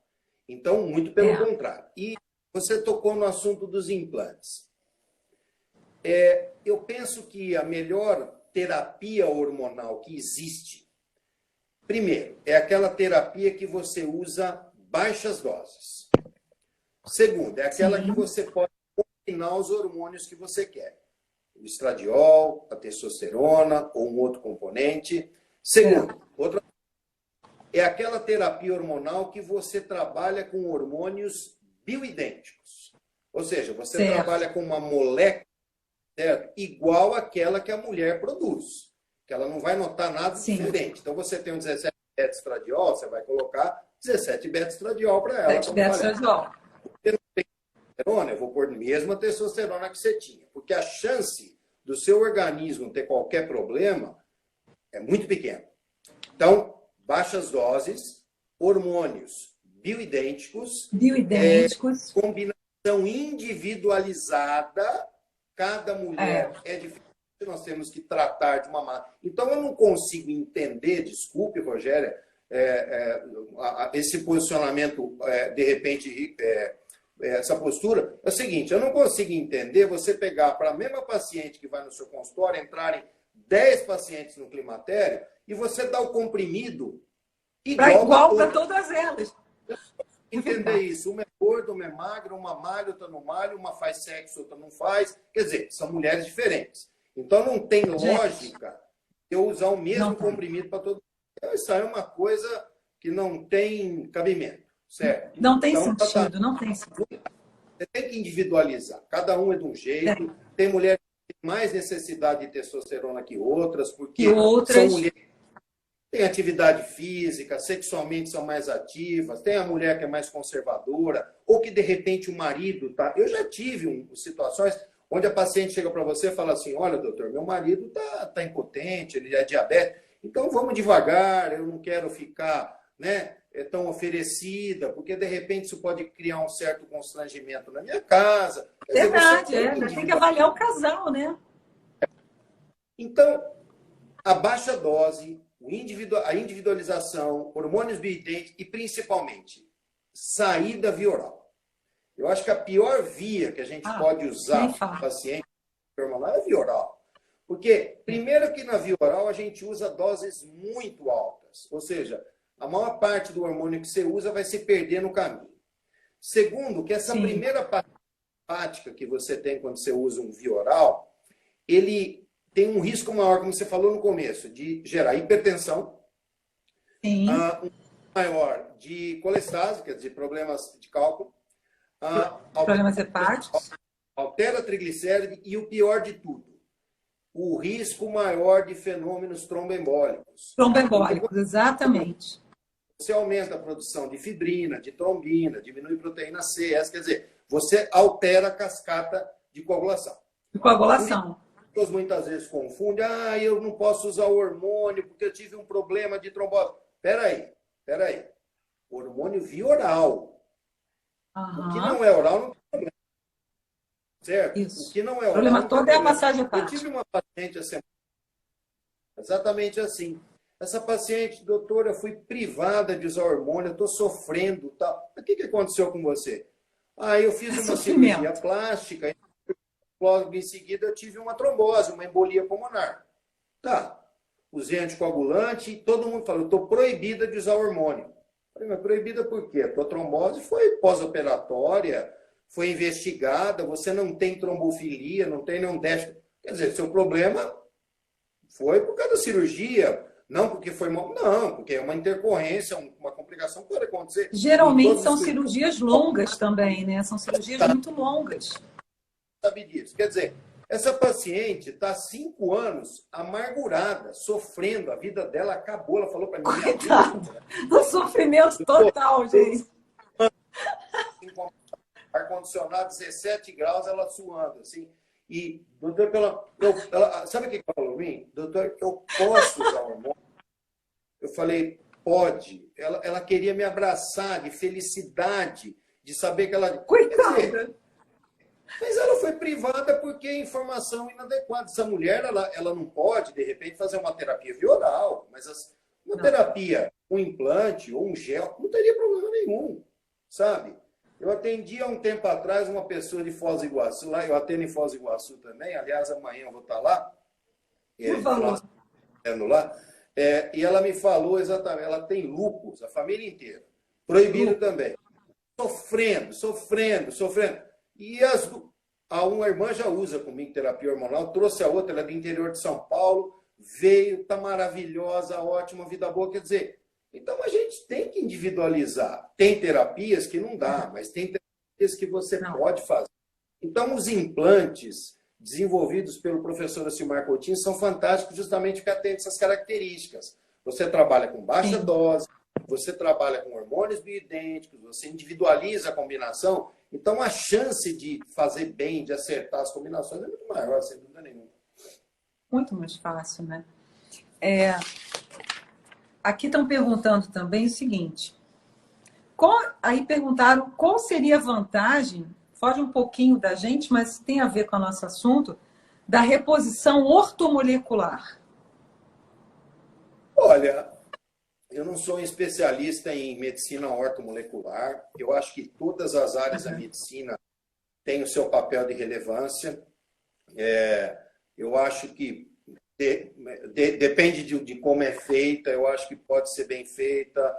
S2: Então, muito pelo
S1: É,
S2: contrário. E você tocou no assunto dos implantes. Eu penso que a melhor terapia hormonal que existe, primeiro, é aquela terapia que você usa baixas doses. Segundo, é aquela que
S1: sim,
S2: você pode combinar os hormônios que você quer. O estradiol, a testosterona ou um outro componente.
S1: é,
S2: Segundo, outra é aquela terapia hormonal que você trabalha com hormônios bioidênticos. Ou seja, você
S1: certo.
S2: trabalha com uma molécula, certo, igual àquela que a mulher produz, que ela não vai notar nada
S1: Sim,
S2: diferente. Então, você tem um 17 beta-estradiol, você vai colocar 17 beta-estradiol para ela,
S1: 7
S2: como falei.
S1: beta-estradiol.
S2: Eu vou pôr mesmo a testosterona que você tinha, porque a chance do seu organismo ter qualquer problema é muito pequena. Então, baixas doses, hormônios bioidênticos,
S1: Bioidênticos.
S2: combinação individualizada, cada
S1: É,
S2: mulher é diferente, nós temos que tratar de uma máquina. Então, eu não consigo entender, desculpe, Rogério, esse posicionamento, de repente, essa postura. É o seguinte, eu não consigo entender você pegar para a mesma paciente que vai no seu consultório, entrarem 10 pacientes no climatério, e você dá o comprimido igual para
S1: igual para
S2: todos.
S1: todas elas. É
S2: Entender
S1: verdade.
S2: isso. Uma é gorda, uma é magra, uma malha, outra não malha, uma faz sexo, outra não faz. Quer dizer, são mulheres diferentes. Então não tem
S1: Gente,
S2: lógica eu usar o
S1: não
S2: mesmo
S1: tem.
S2: comprimido para todo mundo. Isso aí é uma coisa que não tem cabimento, certo?
S1: Não tem
S2: Então,
S1: sentido, não tem sentido.
S2: você tem que individualizar. Cada um é de um jeito. Tem mulher que tem mais necessidade de testosterona que outras,
S1: E
S2: porque são
S1: outras,
S2: mulheres que têm atividade física, sexualmente são mais ativas. Tem a mulher que é mais conservadora, ou que de repente o marido tá. Eu já tive situações onde a paciente chega para você e fala assim: olha, doutor, meu marido tá impotente, ele é diabético, então vamos devagar, eu não quero ficar, né? Tão oferecida, porque de repente isso pode criar um certo constrangimento na minha casa. Quer dizer, você
S1: verdade,
S2: tem que
S1: tem que avaliar o casal, né?
S2: Então, a baixa dose, a individualização, hormônios bioidênticos e principalmente saída via oral. Eu acho que a pior via que a gente
S1: Ah,
S2: pode
S1: nem
S2: usar para o
S1: fala.
S2: paciente hormonal é a via oral. Porque, primeiro que na via oral a gente usa doses muito altas. Ou seja, a maior parte do hormônio que você usa vai se perder no caminho. Segundo, que essa
S1: Sim,
S2: primeira parte hepática que você tem quando você usa um via oral, ele tem um risco maior, como você falou no começo, de gerar hipertensão,
S1: sim.
S2: um maior de colestase, quer dizer, problemas de cálculo,
S1: Problemas hepáticos.
S2: altera triglicéride e o pior de tudo, o risco maior de fenômenos tromboembólicos. Porque
S1: Tromboembólicos, exatamente.
S2: você aumenta a produção de fibrina, de trombina, diminui proteína C, quer dizer, você altera a cascata de coagulação.
S1: E
S2: Por isso,
S1: coagulação.
S2: as pessoas muitas vezes confundem, eu não posso usar o hormônio porque eu tive um problema de trombose. Peraí. Hormônio via oral. O que
S1: Aham.
S2: não é oral não tem problema. certo? O
S1: Isso.
S2: que não é
S1: O
S2: oral
S1: problema
S2: não tem
S1: todo é a
S2: problema.
S1: massagem
S2: Eu
S1: hepática.
S2: tive uma paciente assim, exatamente assim. Essa paciente, doutora, eu fui privada de usar hormônio, eu estou sofrendo, tal. O que aconteceu com você? Aí eu fiz
S1: É
S2: uma cirurgia
S1: sofrimento.
S2: plástica, e logo em seguida eu tive uma trombose, uma embolia pulmonar. Tá, usei anticoagulante e todo mundo falou, estou proibida de usar hormônio. Falei, mas proibida por quê? A tua trombose foi pós-operatória, foi investigada, você não tem trombofilia, não tem nenhum déficit. Quer dizer, seu problema foi por causa da cirurgia, não porque foi mal, não, porque é uma intercorrência, uma complicação que pode acontecer em
S1: Geralmente
S2: todos os
S1: são
S2: cuidados,
S1: cirurgias longas também, né? São cirurgias muito longas.
S2: sabe disso. Quer dizer, essa paciente está há 5 anos amargurada, sofrendo, a vida dela acabou. Ela falou para mim, minha vida
S1: Coitado. Um sofrimento total, gente.
S2: com ar-condicionado 17 graus, ela suando, assim. E, doutor, ela, sabe o que ela falou para mim? Doutor, eu posso usar hormônio? Eu falei, pode. Ela queria me abraçar de felicidade, de saber que ela... Quer dizer,
S1: Coitada.
S2: mas ela foi privada porque é informação inadequada. Essa mulher, ela não pode, de repente, fazer uma terapia via oral, mas uma
S1: Não.
S2: terapia, um implante ou um gel, não teria problema nenhum, sabe? Eu atendi há um tempo atrás uma pessoa de Foz do Iguaçu, lá eu atendo em Foz do Iguaçu também, aliás, amanhã eu vou estar lá,
S1: Por
S2: final
S1: favor.
S2: de semana lá, e ela me falou exatamente, ela tem lúpus, a família inteira, proibido também, sofrendo. E uma irmã já usa comigo terapia hormonal, trouxe a outra, ela é do interior de São Paulo, veio, tá maravilhosa, ótima, vida boa. Quer dizer, então a gente tem que individualizar. Tem terapias que não dá, mas tem terapias que você pode fazer. Então, os implantes desenvolvidos pelo professor Acimar Coutinho são fantásticos justamente porque atendem essas características. Você trabalha com baixa dose, você trabalha com hormônios bioidênticos, você individualiza a combinação, então a chance de fazer bem, de acertar as combinações é muito maior, sem dúvida nenhuma.
S1: Muito mais fácil, né? Aqui estão perguntando também o seguinte. Aí perguntaram qual seria a vantagem, foge um pouquinho da gente, mas tem a ver com o nosso assunto, da reposição ortomolecular.
S2: Olha, eu não sou um especialista em medicina ortomolecular. Eu acho que todas as áreas da medicina têm o seu papel de relevância. Eu acho que depende de como é feita. Eu acho que pode ser bem feita.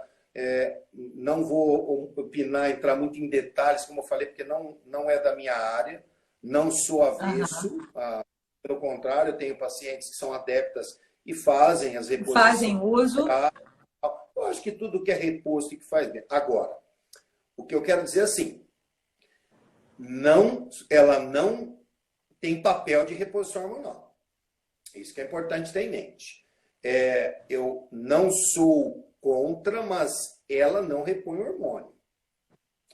S2: Não vou opinar, entrar muito em detalhes, como eu falei, porque não é da minha área. Não sou avesso. Pelo contrário, eu tenho pacientes que são adeptas e fazem as reposições.
S1: Fazem uso.
S2: Eu acho que tudo que é reposto e que faz bem. Agora, o que eu quero dizer é assim, ela não tem papel de reposição hormonal. Isso que é importante ter em mente. Eu não sou contra, mas ela não repõe hormônio.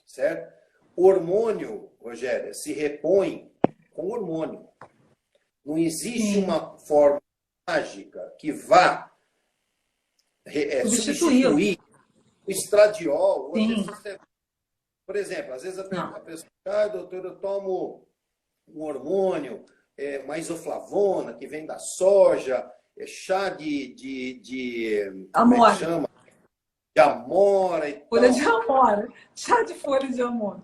S2: Certo? O hormônio, Rogéria, se repõe com hormônio. Não existe uma forma mágica que vá substituir o estradiol ou a testosterona. Por exemplo, às vezes a pessoa, doutor, eu tomo um hormônio, uma isoflavona que vem da soja, chá de
S1: amora.
S2: Chama? De amora e
S1: folha de amora. Chá de folha de amora.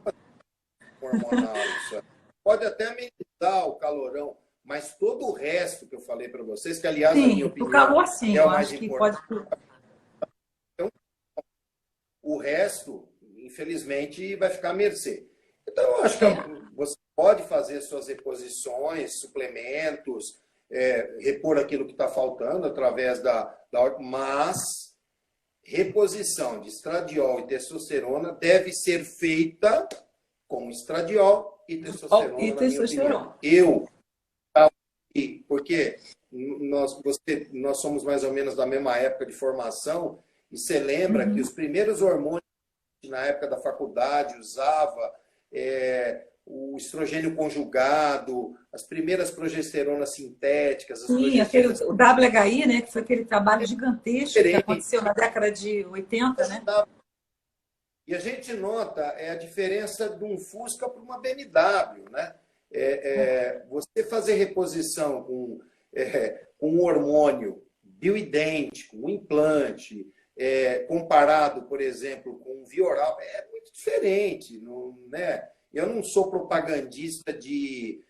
S2: Hormonal, isso. Pode até amenizar o calorão, mas todo o resto que eu falei para vocês, que aliás, na minha opinião,
S1: o calor, sim,
S2: é o
S1: eu
S2: mais
S1: acho que
S2: importante.
S1: pode...
S2: O resto, infelizmente, vai ficar à mercê. Então, eu acho que você pode fazer suas reposições, suplementos, repor aquilo que está faltando através mas reposição de estradiol e testosterona deve ser feita com estradiol e testosterona, na minha opinião. Porque nós somos mais ou menos da mesma época de formação, e você lembra que os primeiros hormônios na época da faculdade usava o estrogênio conjugado, as primeiras progesteronas sintéticas.
S1: Sim, o WHI, né, que foi aquele trabalho gigantesco que aconteceu na década de 80, né?
S2: E a gente nota a diferença de um Fusca para uma BMW, né? Você fazer reposição com um hormônio bioidêntico, um implante, comparado, por exemplo, com um via oral, é muito diferente. Não, né? Eu não sou propagandista de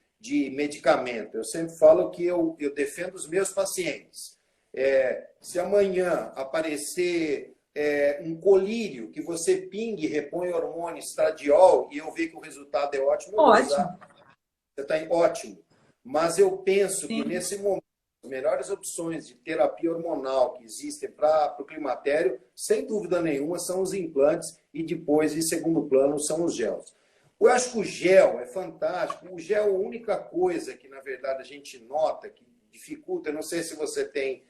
S2: medicamento. Eu sempre falo que eu defendo os meus pacientes. Se amanhã aparecer um colírio que você pingue e repõe hormônio estradiol e eu ver que o resultado é ótimo, eu vou usar. Você está ótimo. Mas eu penso que nesse momento, as melhores opções de terapia hormonal que existem para o climatério, sem dúvida nenhuma, são os implantes e depois, em segundo plano, são os gels. Eu acho que o gel é fantástico. O gel é a única coisa que, na verdade, a gente nota que dificulta, eu não sei se você tem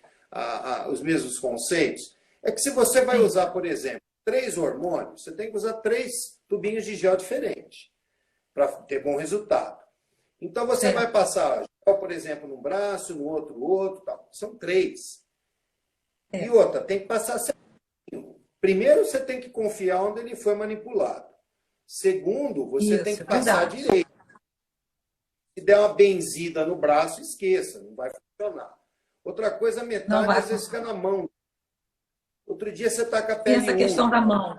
S2: os mesmos conceitos, é que se você vai usar, por exemplo, 3 hormônios, você tem que usar 3 tubinhos de gel diferentes para ter bom resultado. Então, você vai passar gel, por exemplo, num braço, no outro, tal. São 3. E outra, tem que passar certinho. Primeiro, você tem que confiar onde ele foi manipulado. Segundo, você tem que passar direito. Se der uma benzida no braço, esqueça, não vai funcionar. Outra coisa, metade às vezes fica na mão. Outro dia você está com a pele
S1: essa questão da mão.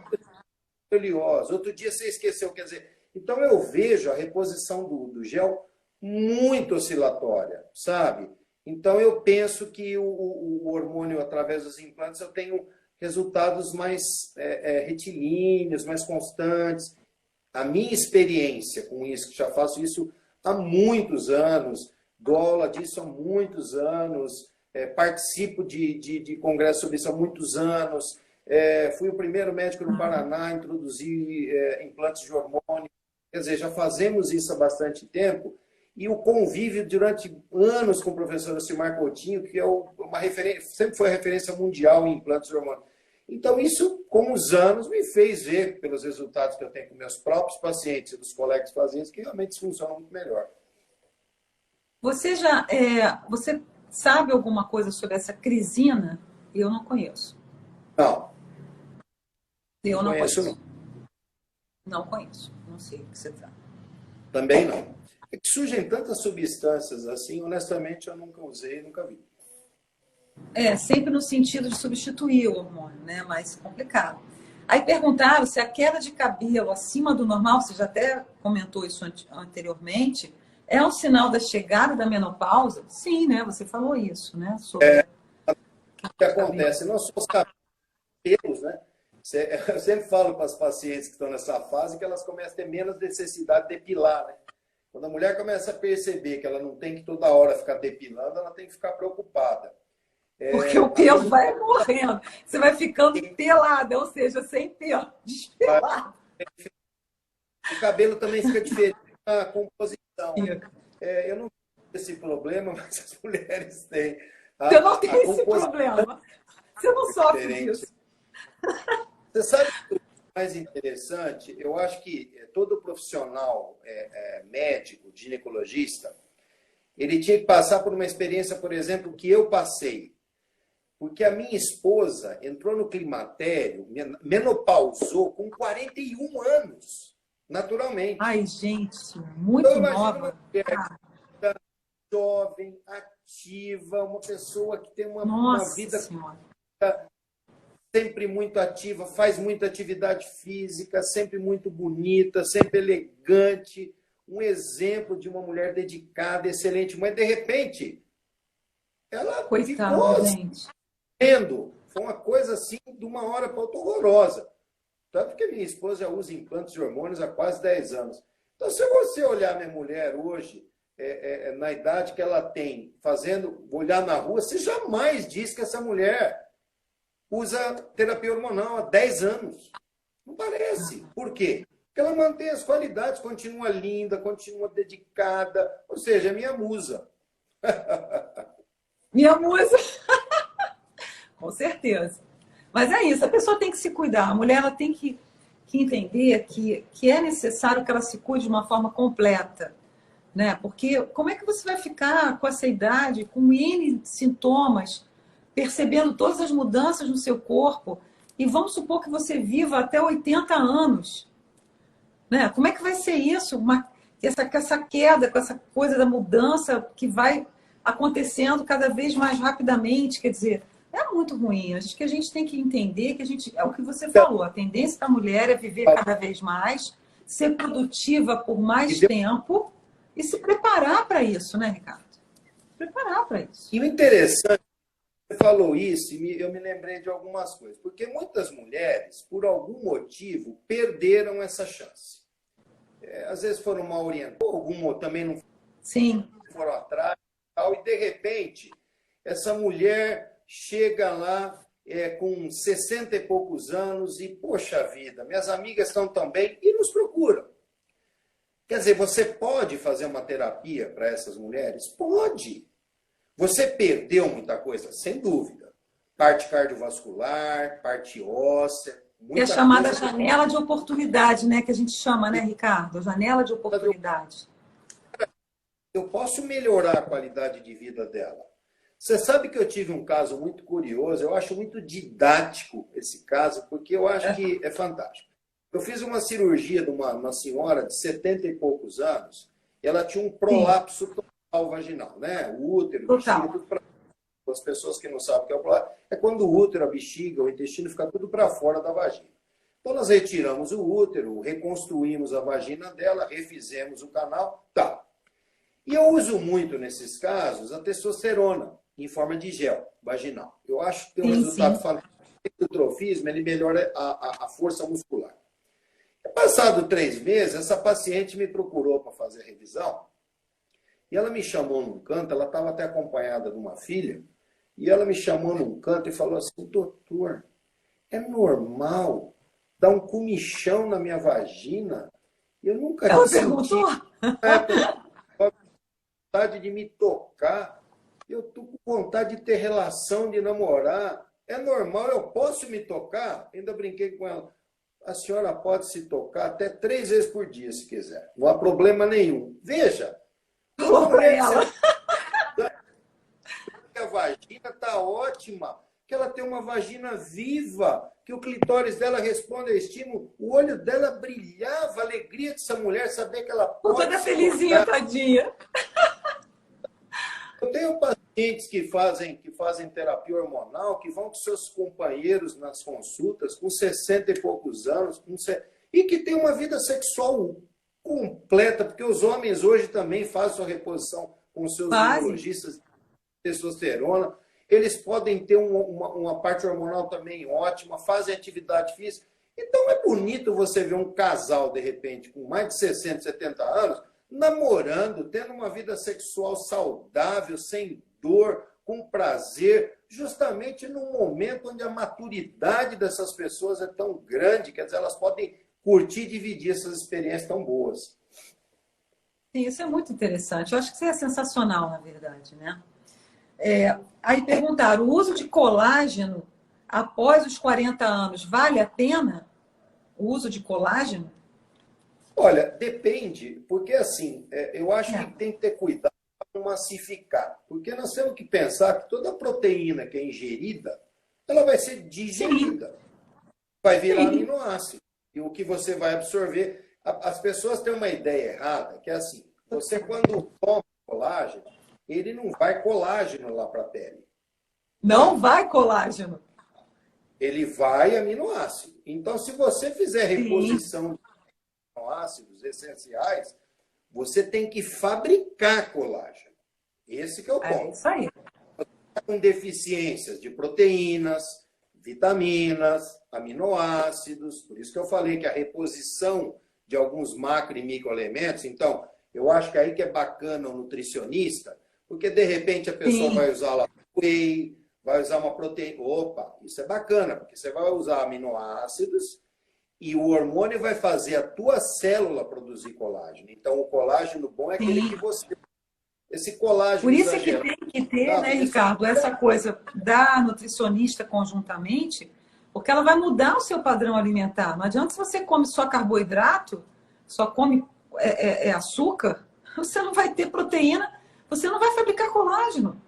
S2: Outro dia você esqueceu. Quer dizer, então eu vejo a reposição do gel muito oscilatória, sabe? Então eu penso que o hormônio, através dos implantes, eu tenho resultados mais retilíneos, mais constantes. A minha experiência com isso, que já faço isso há muitos anos, dou aula disso há muitos anos, participo de congressos sobre isso há muitos anos, fui o primeiro médico no Paraná a introduzir implantes de hormônio. Quer dizer, já fazemos isso há bastante tempo. E o convívio durante anos com o professor Ocimar Coutinho, que é uma referência, sempre foi a referência mundial em implantes de hormônio. Então, isso, com os anos, me fez ver, pelos resultados que eu tenho com meus próprios pacientes e dos colegas pacientes, que realmente isso funciona muito melhor.
S1: Você você sabe alguma coisa sobre essa crisina? Eu não conheço.
S2: Não.
S1: Eu não conheço.
S2: Não
S1: conheço. Não sei o que você trata.
S2: Também não. É que surgem tantas substâncias assim, honestamente, eu nunca usei, nunca vi.
S1: Sempre no sentido de substituir o hormônio, né? Mais complicado. Aí perguntaram se a queda de cabelo acima do normal, você já até comentou isso anteriormente, é um sinal da chegada da menopausa? Sim, né? Você falou isso, né? Sobre
S2: o que acontece? Nós somos cabelos, né? Eu sempre falo para as pacientes que estão nessa fase que elas começam a ter menos necessidade de depilar, né? Quando a mulher começa a perceber que ela não tem que toda hora ficar depilando, ela tem que ficar preocupada.
S1: Porque o pelo vai morrendo. Você vai ficando pelada, ou seja, sem pelo, despelado.
S2: O cabelo também fica diferente na composição. Eu não tenho esse problema, mas as mulheres têm.
S1: Você não tem esse problema. Você não sofre disso.
S2: Você sabe o mais interessante? Eu acho que todo profissional médico, ginecologista, ele tinha que passar por uma experiência, por exemplo, que eu passei. Porque a minha esposa entrou no climatério, menopausou com 41 anos, naturalmente.
S1: Ai, gente, muito então, nova.
S2: Jovem, ativa, uma pessoa que tem uma vida sempre muito ativa, faz muita atividade física, sempre muito bonita, sempre elegante, um exemplo de uma mulher dedicada, excelente mãe. De repente, ela ficou
S1: gente.
S2: Foi uma coisa assim, de uma hora para outra, horrorosa. Tanto que minha esposa já usa implantes de hormônios há quase 10 anos. Então, se você olhar minha mulher hoje, na idade que ela tem, olhar na rua, você jamais diz que essa mulher usa terapia hormonal há 10 anos. Não parece. Por quê? Porque ela mantém as qualidades, continua linda, continua dedicada. Ou seja, é minha musa.
S1: Minha musa. Com certeza. Mas é isso, a pessoa tem que se cuidar. A mulher ela tem que entender que é necessário que ela se cuide de uma forma completa. Né? Porque como é que você vai ficar com essa idade, com N sintomas, percebendo todas as mudanças no seu corpo, e vamos supor que você viva até 80 anos. Né? Como é que vai ser isso? com essa queda, com essa coisa da mudança que vai acontecendo cada vez mais rapidamente, quer dizer, é muito ruim. Acho que a gente tem que entender que é o que você falou, a tendência da mulher é viver cada vez mais, ser produtiva por mais tempo e se preparar para isso, né, Ricardo? Preparar para isso.
S2: E o interessante, você falou isso e eu me lembrei de algumas coisas, porque muitas mulheres, por algum motivo, perderam essa chance. Às vezes foram mal orientadas, alguma também não foram atrás, e de repente, essa mulher chega lá com 60 e poucos anos e, poxa vida, minhas amigas estão tão bem e nos procuram. Quer dizer, você pode fazer uma terapia para essas mulheres? Pode. Você perdeu muita coisa? Sem dúvida. Parte cardiovascular, parte óssea.
S1: É a chamada janela de oportunidade, né? Que a gente chama, né, Ricardo? Janela de oportunidade.
S2: Eu posso melhorar a qualidade de vida dela. Você sabe que eu tive um caso muito curioso, eu acho muito didático esse caso, porque eu acho que é fantástico. Eu fiz uma cirurgia de uma senhora de 70 e poucos anos, e ela tinha um prolapso total vaginal, né? O útero, o bexiga, tudo para as pessoas que não sabem o que é o prolapso, é quando o útero, a bexiga, o intestino fica tudo para fora da vagina. Então nós retiramos o útero, reconstruímos a vagina dela, refizemos o canal, tá. E eu uso muito nesses casos a testosterona em forma de gel vaginal. Eu acho que tem um resultado fantástico. O trofismo, ele melhora a força muscular. Passado 3 meses, essa paciente me procurou para fazer a revisão e ela me chamou num canto, ela estava até acompanhada de uma filha, e ela me chamou num canto e falou assim, doutor, é normal dar um comichão na minha vagina? Eu nunca
S1: ela perguntou?
S2: Vontade de me tocar, eu tô com vontade de ter relação, de namorar. É normal, eu posso me tocar? Ainda brinquei com ela. A senhora pode se tocar até 3 vezes por dia, se quiser. Não há problema nenhum. Veja.
S1: Falou para ela.
S2: A vagina está ótima, que ela tem uma vagina viva, que o clitóris dela responde a estímulo. O olho dela brilhava, a alegria dessa mulher, saber que ela pode.
S1: Toda felizinha, tadinha.
S2: Eu tenho pacientes que fazem terapia hormonal, que vão com seus companheiros nas consultas, com 60 e poucos anos, e que tem uma vida sexual completa, porque os homens hoje também fazem sua reposição com seus urologistas de testosterona. Eles podem ter uma parte hormonal também ótima, fazem atividade física. Então é bonito você ver um casal, de repente, com mais de 60, 70 anos, namorando, tendo uma vida sexual saudável, sem dor, com prazer, justamente num momento onde a maturidade dessas pessoas é tão grande, quer dizer, elas podem curtir e dividir essas experiências tão boas.
S1: Sim, isso é muito interessante. Eu acho que isso é sensacional, na verdade, né? Aí perguntaram, o uso de colágeno após os 40 anos vale a pena? O uso de colágeno?
S2: Olha, depende, porque assim, eu acho que tem que ter cuidado para não massificar. Porque nós temos que pensar que toda proteína que é ingerida, ela vai ser digerida. Sim. Vai virar aminoácido. E o que você vai absorver... As pessoas têm uma ideia errada, que é assim, você quando toma colágeno, ele não vai colágeno lá para a pele.
S1: Não vai colágeno.
S2: Ele vai aminoácido. Então, se você fizer reposição de aminoácidos essenciais, você tem que fabricar colágeno. Esse que é o ponto.
S1: É isso aí.
S2: Com deficiências de proteínas, vitaminas, aminoácidos. Por isso que eu falei que a reposição de alguns macro e microelementos. Então, eu acho que aí que é bacana o nutricionista, porque de repente a pessoa vai usar lá whey, vai usar uma proteína. Opa, isso é bacana, porque você vai usar aminoácidos e o hormônio vai fazer a tua célula produzir colágeno. Então, o colágeno bom é aquele que você... Esse colágeno...
S1: Por isso é que tem que ter, né, Ricardo, essa coisa da nutricionista conjuntamente, porque ela vai mudar o seu padrão alimentar. Não adianta se você come só carboidrato, só come açúcar, você não vai ter proteína, você não vai fabricar colágeno.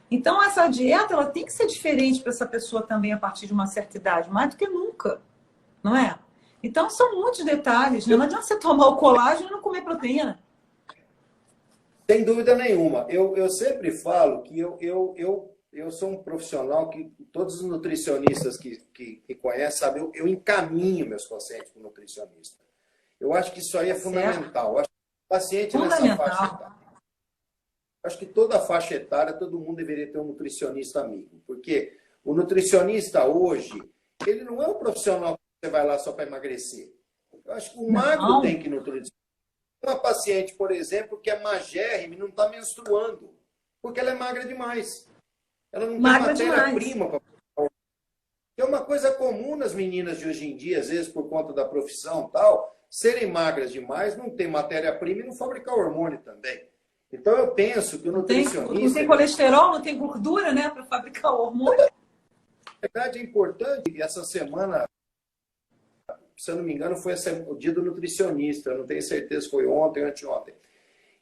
S1: Então, essa dieta ela tem que ser diferente para essa pessoa também a partir de uma certa idade, mais do que nunca, não é? Então, são muitos detalhes. Né? Não adianta você tomar o colágeno e não comer proteína.
S2: Sem dúvida nenhuma. Eu sempre falo que eu sou um profissional que todos os nutricionistas que conhecem sabem, eu encaminho meus pacientes para o nutricionista. Eu acho que isso aí é fundamental. Eu acho que o paciente nessa faixa etária, acho que toda faixa etária, todo mundo deveria ter um nutricionista amigo. Porque o nutricionista hoje, ele não é um profissional que você vai lá só para emagrecer. Eu acho que o magro tem que ir no nutricionista. Uma paciente, por exemplo, que é magérrima e não está menstruando, porque ela é magra demais. Ela não tem matéria-prima para... É uma coisa comum nas meninas de hoje em dia, às vezes por conta da profissão e tal, serem magras demais, não tem matéria-prima e não fabricar hormônio também. Então eu penso que o nutricionista...
S1: Não tem colesterol, não tem gordura, né, para fabricar o hormônio.
S2: Na verdade é importante, essa semana, se eu não me engano, foi o dia do nutricionista, eu não tenho certeza se foi ontem ou anteontem.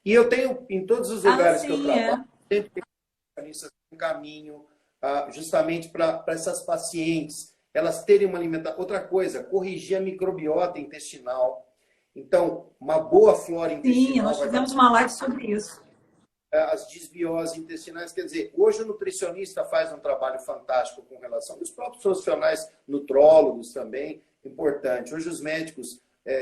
S2: E eu tenho, em todos os lugares que eu trabalho, sempre tem nutricionistas em caminho, justamente para essas pacientes, elas terem uma alimentação. Outra coisa, corrigir a microbiota intestinal. Então, uma boa flora intestinal.
S1: Sim, nós fizemos uma live sobre isso.
S2: As desbioses intestinais, quer dizer, hoje o nutricionista faz um trabalho fantástico com relação aos próprios profissionais nutrólogos também, importante. Hoje os médicos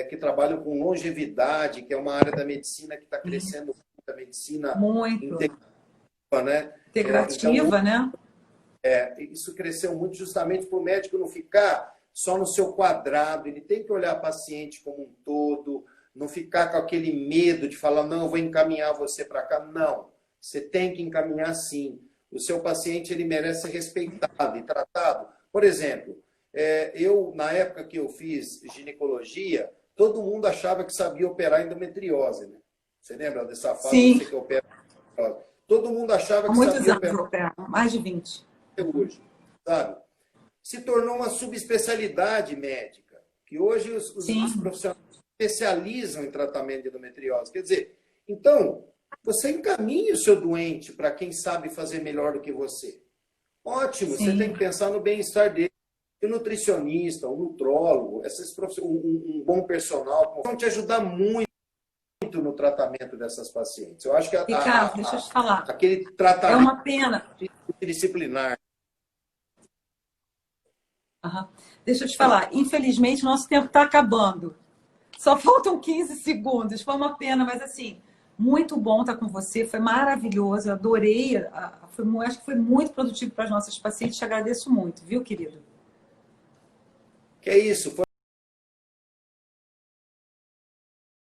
S2: que trabalham com longevidade, que é uma área da medicina que está crescendo muito, a medicina integrativa, né?
S1: Integrativa, né?
S2: Isso cresceu muito justamente para o médico não ficar só no seu quadrado, ele tem que olhar o paciente como um todo, não ficar com aquele medo de falar, não, eu vou encaminhar você para cá. Não, você tem que encaminhar sim. O seu paciente ele merece ser respeitado e tratado. Por exemplo, eu, na época que eu fiz ginecologia, todo mundo achava que sabia operar endometriose. Né? Você lembra dessa fase?
S1: Sim.
S2: Você que opera endometriose? Todo mundo achava que sabia operar.
S1: Muitos anos, mais de 20.
S2: Hoje, sabe? Se tornou uma subespecialidade médica, que hoje os profissionais especializam em tratamento de endometriose. Quer dizer, então, você encaminha o seu doente para quem sabe fazer melhor do que você. Ótimo, você tem que pensar no bem-estar dele. O nutricionista, o nutrólogo, um bom personal, vão te ajudar muito no tratamento dessas pacientes. Eu acho que
S1: Ricardo, deixa eu te falar.
S2: Aquele tratamento
S1: é uma pena
S2: disciplinar.
S1: Deixa eu te falar. Infelizmente, nosso tempo está acabando. Só faltam 15 segundos. Foi uma pena, mas assim, muito bom estar com você. Foi maravilhoso. Adorei. Acho que foi muito produtivo para as nossas pacientes. Te agradeço muito, viu, querido?
S2: Que é isso.